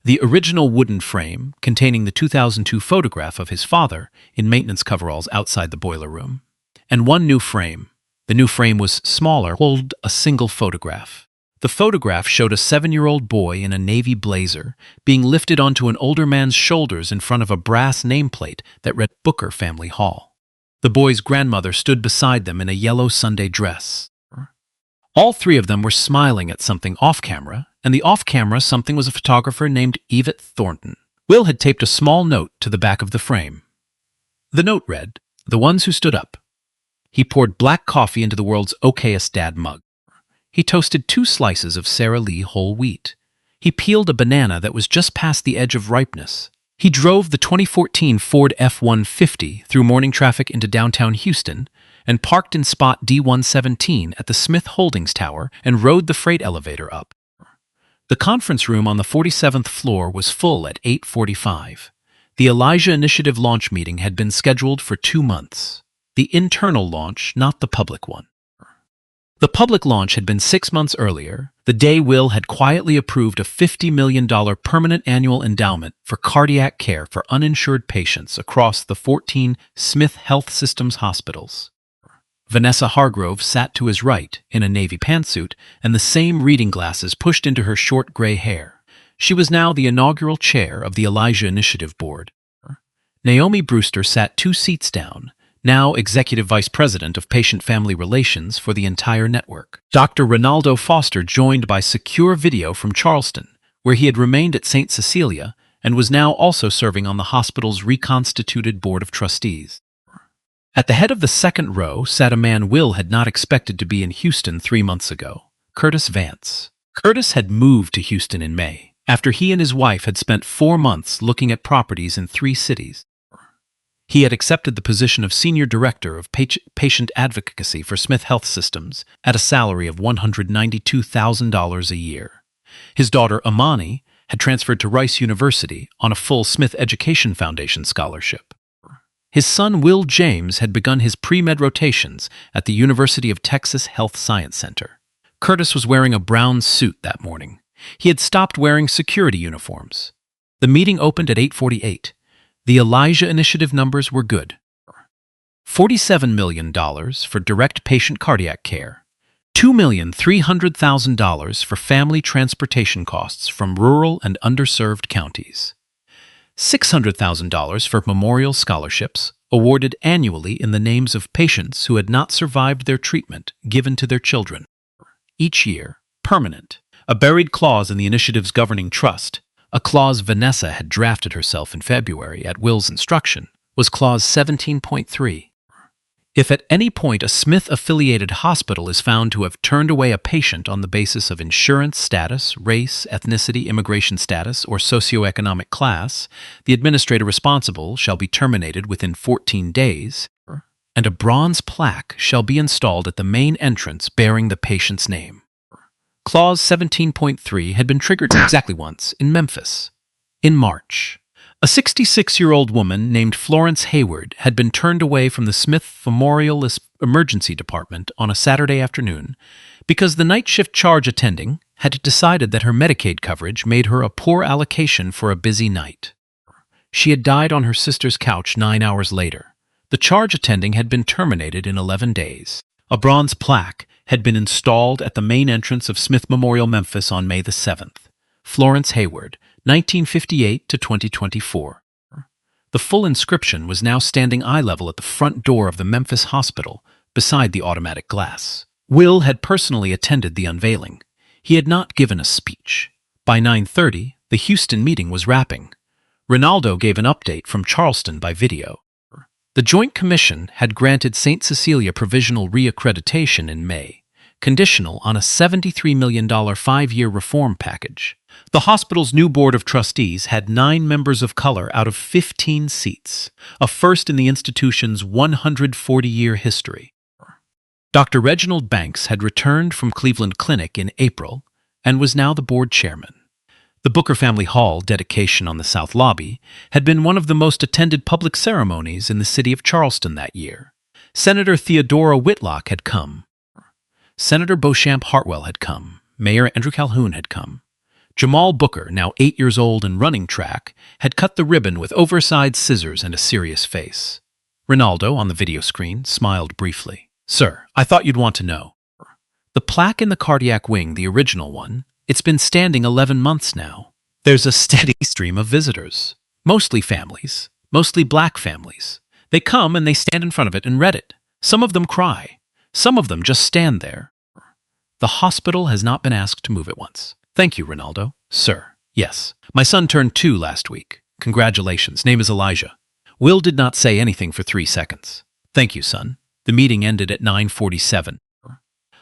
The original wooden frame containing the 2002 photograph of his father in maintenance coveralls outside the boiler room. And 1 new frame. The new frame was smaller, held a single photograph. The photograph showed a 7-year-old boy in a navy blazer being lifted onto an older man's shoulders in front of a brass nameplate that read Booker Family Hall. The boy's grandmother stood beside them in a yellow Sunday dress. All 3 of them were smiling at something off-camera, and the off-camera something was a photographer named Yvette Thornton. Will had taped a small note to the back of the frame. The note read, "The ones who stood up." He poured black coffee into the world's okayest dad mug. He toasted 2 slices of Sara Lee whole wheat. He peeled a banana that was just past the edge of ripeness. He drove the 2014 Ford F-150 through morning traffic into downtown Houston and parked in spot D117 at the Smith Holdings Tower and rode the freight elevator up. The conference room on the 47th floor was full at 8:45. The Elijah Initiative launch meeting had been scheduled for 2 months. The internal launch, not the public one. The public launch had been 6 months earlier, the day Will had quietly approved a $50 million permanent annual endowment for cardiac care for uninsured patients across the 14 Smith Health Systems hospitals. Vanessa Hargrove sat to his right in a navy pantsuit and the same reading glasses pushed into her short gray hair. She was now the inaugural chair of the Elijah Initiative Board. Naomi Brewster sat 2 seats down, now Executive Vice President of Patient Family Relations for the entire network. Dr. Ronaldo Foster joined by secure video from Charleston, where he had remained at St. Cecilia and was now also serving on the hospital's reconstituted Board of Trustees. At the head of the second row sat a man Will had not expected to be in Houston 3 months ago, Curtis Vance. Curtis had moved to Houston in May, after he and his wife had spent 4 months looking at properties in 3 cities. He had accepted the position of Senior Director of Patient Advocacy for Smith Health Systems at a salary of $192,000 a year. His daughter, Amani, had transferred to Rice University on a full Smith Education Foundation scholarship. His son, Will James, had begun his pre-med rotations at the University of Texas Health Science Center. Curtis was wearing a brown suit that morning. He had stopped wearing security uniforms. The meeting opened at 8:48. The Elijah Initiative numbers were good. $47 million for direct patient cardiac care, $2,300,000 for family transportation costs from rural and underserved counties, $600,000 for memorial scholarships awarded annually in the names of patients who had not survived their treatment given to their children. Each year, permanent, a buried clause in the initiative's governing trust, a clause Vanessa had drafted herself in February at Will's instruction, was Clause 17.3. If at any point a Smith-affiliated hospital is found to have turned away a patient on the basis of insurance status, race, ethnicity, immigration status, or socioeconomic class, the administrator responsible shall be terminated within 14 days. and a bronze plaque shall be installed at the main entrance bearing the patient's name. Clause 17.3 had been triggered exactly once in Memphis. In March, a 66-year-old woman named Florence Hayward had been turned away from the Smith Memorial Emergency Department on a Saturday afternoon because the night shift charge attending had decided that her Medicaid coverage made her a poor allocation for a busy night. She had died on her sister's couch 9 hours later. The charge attending had been terminated in 11 days. A bronze plaque had been installed at the main entrance of Smith Memorial, Memphis on May the 7th. Florence Hayward, 1958 to 2024. The full inscription was now standing eye level at the front door of the Memphis hospital, beside the automatic glass. Will had personally attended the unveiling. He had not given a speech. By 9:30, the Houston meeting was wrapping. Ronaldo gave an update from Charleston by video. The Joint Commission had granted St. Cecilia provisional reaccreditation in May, conditional on a $73 million 5-year reform package. The hospital's new board of trustees had 9 members of color out of 15 seats, a first in the institution's 140-year history. Dr. Reginald Banks had returned from Cleveland Clinic in April and was now the board chairman. The Booker Family Hall dedication on the South Lobby had been one of the most attended public ceremonies in the city of Charleston that year. Senator Theodora Whitlock had come. Senator Beauchamp Hartwell had come. Mayor Andrew Calhoun had come. Jamal Booker, now 8 years old and running track, had cut the ribbon with oversized scissors and a serious face. Ronaldo, on the video screen, smiled briefly. "Sir, I thought you'd want to know. The plaque in the cardiac wing, the original one, it's been standing 11 months now. There's a steady stream of visitors, mostly families, mostly black families. They come and they stand in front of it and read it. Some of them cry. Some of them just stand there. The hospital has not been asked to move it once." "Thank you, Ronaldo." "Sir, yes. My son turned 2 last week. Congratulations. Name is Elijah." Will did not say anything for 3 seconds. "Thank you, son." The meeting ended at 9:47.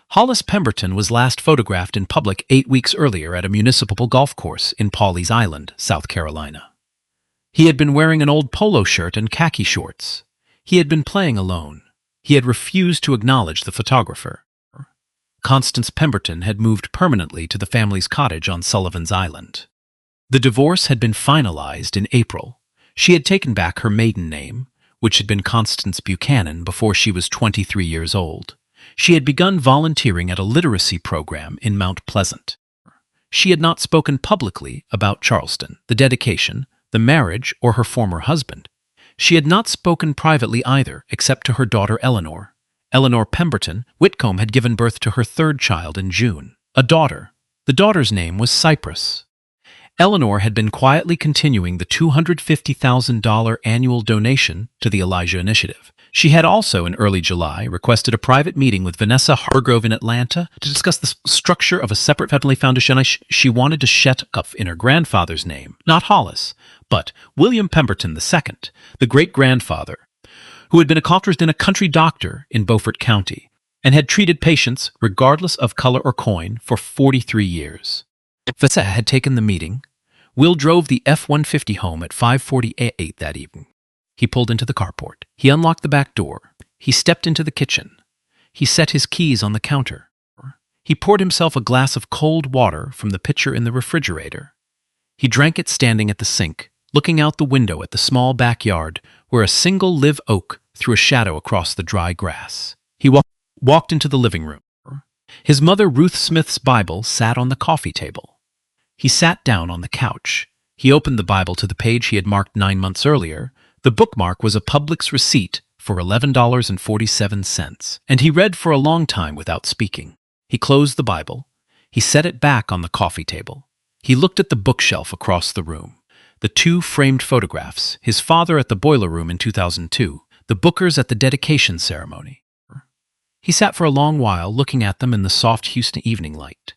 Hollis Pemberton was last photographed in public 8 weeks earlier at a municipal golf course in Pawleys Island, South Carolina. He had been wearing an old polo shirt and khaki shorts. He had been playing alone. He had refused to acknowledge the photographer. Constance Pemberton had moved permanently to the family's cottage on Sullivan's Island. The divorce had been finalized in April. She had taken back her maiden name, which had been Constance Buchanan, before she was 23 years old. She had begun volunteering at a literacy program in Mount Pleasant. She had not spoken publicly about Charleston, the dedication, the marriage, or her former husband. She had not spoken privately either, except to her daughter Eleanor. Eleanor Pemberton Whitcomb had given birth to her 3rd child in June, a daughter. The daughter's name was Cypress. Eleanor had been quietly continuing the $250,000 annual donation to the Elijah Initiative. She had also, in early July, requested a private meeting with Vanessa Hargrove in Atlanta to discuss the structure of a separate family foundation. She wanted to set up in her grandfather's name, not Hollis, but William Pemberton II, the great-grandfather, who had been a country doctor in Beaufort County and had treated patients, regardless of color or coin, for 43 years. Vanessa had taken the meeting. Will drove the F-150 home at 5:48 that evening. He pulled into the carport. He unlocked the back door. He stepped into the kitchen. He set his keys on the counter. He poured himself a glass of cold water from the pitcher in the refrigerator. He drank it standing at the sink, looking out the window at the small backyard where a single live oak threw a shadow across the dry grass. He walked into the living room. His mother, Ruth Smith's Bible, sat on the coffee table. He sat down on the couch. He opened the Bible to the page he had marked 9 months earlier. The bookmark was a Publix receipt for $11.47, and he read for a long time without speaking. He closed the Bible. He set it back on the coffee table. He looked at the bookshelf across the room. The 2 framed photographs, his father at the boiler room in 2002, the Bookers at the dedication ceremony. He sat for a long while looking at them in the soft Houston evening light.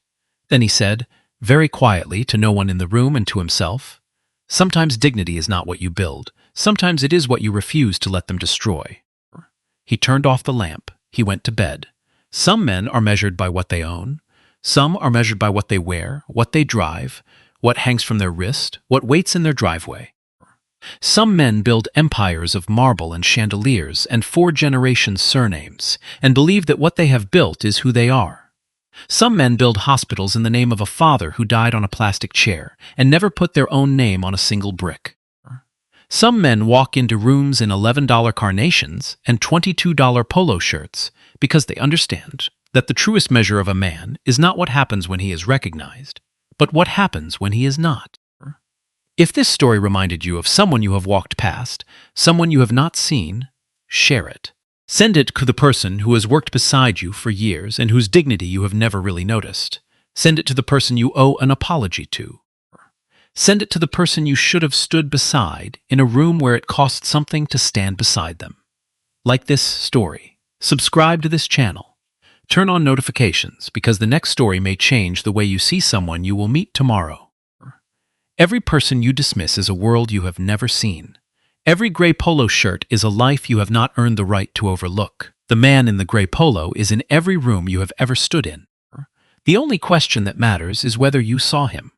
Then he said, very quietly, to no one in the room and to himself, "Sometimes dignity is not what you build. Sometimes it is what you refuse to let them destroy." He turned off the lamp. He went to bed. Some men are measured by what they own. Some are measured by what they wear, what they drive, what hangs from their wrist, what waits in their driveway. Some men build empires of marble and chandeliers and 4 generations surnames, and believe that what they have built is who they are. Some men build hospitals in the name of a father who died on a plastic chair and never put their own name on a single brick. Some men walk into rooms in $11 carnations and $22 polo shirts because they understand that the truest measure of a man is not what happens when he is recognized, but what happens when he is not. If this story reminded you of someone you have walked past, someone you have not seen, share it. Send it to the person who has worked beside you for years and whose dignity you have never really noticed. Send it to the person you owe an apology to. Send it to the person you should have stood beside in a room where it cost something to stand beside them. Like this story, subscribe to this channel. Turn on notifications because the next story may change the way you see someone you will meet tomorrow. Every person you dismiss is a world you have never seen. Every gray polo shirt is a life you have not earned the right to overlook. The man in the gray polo is in every room you have ever stood in. The only question that matters is whether you saw him.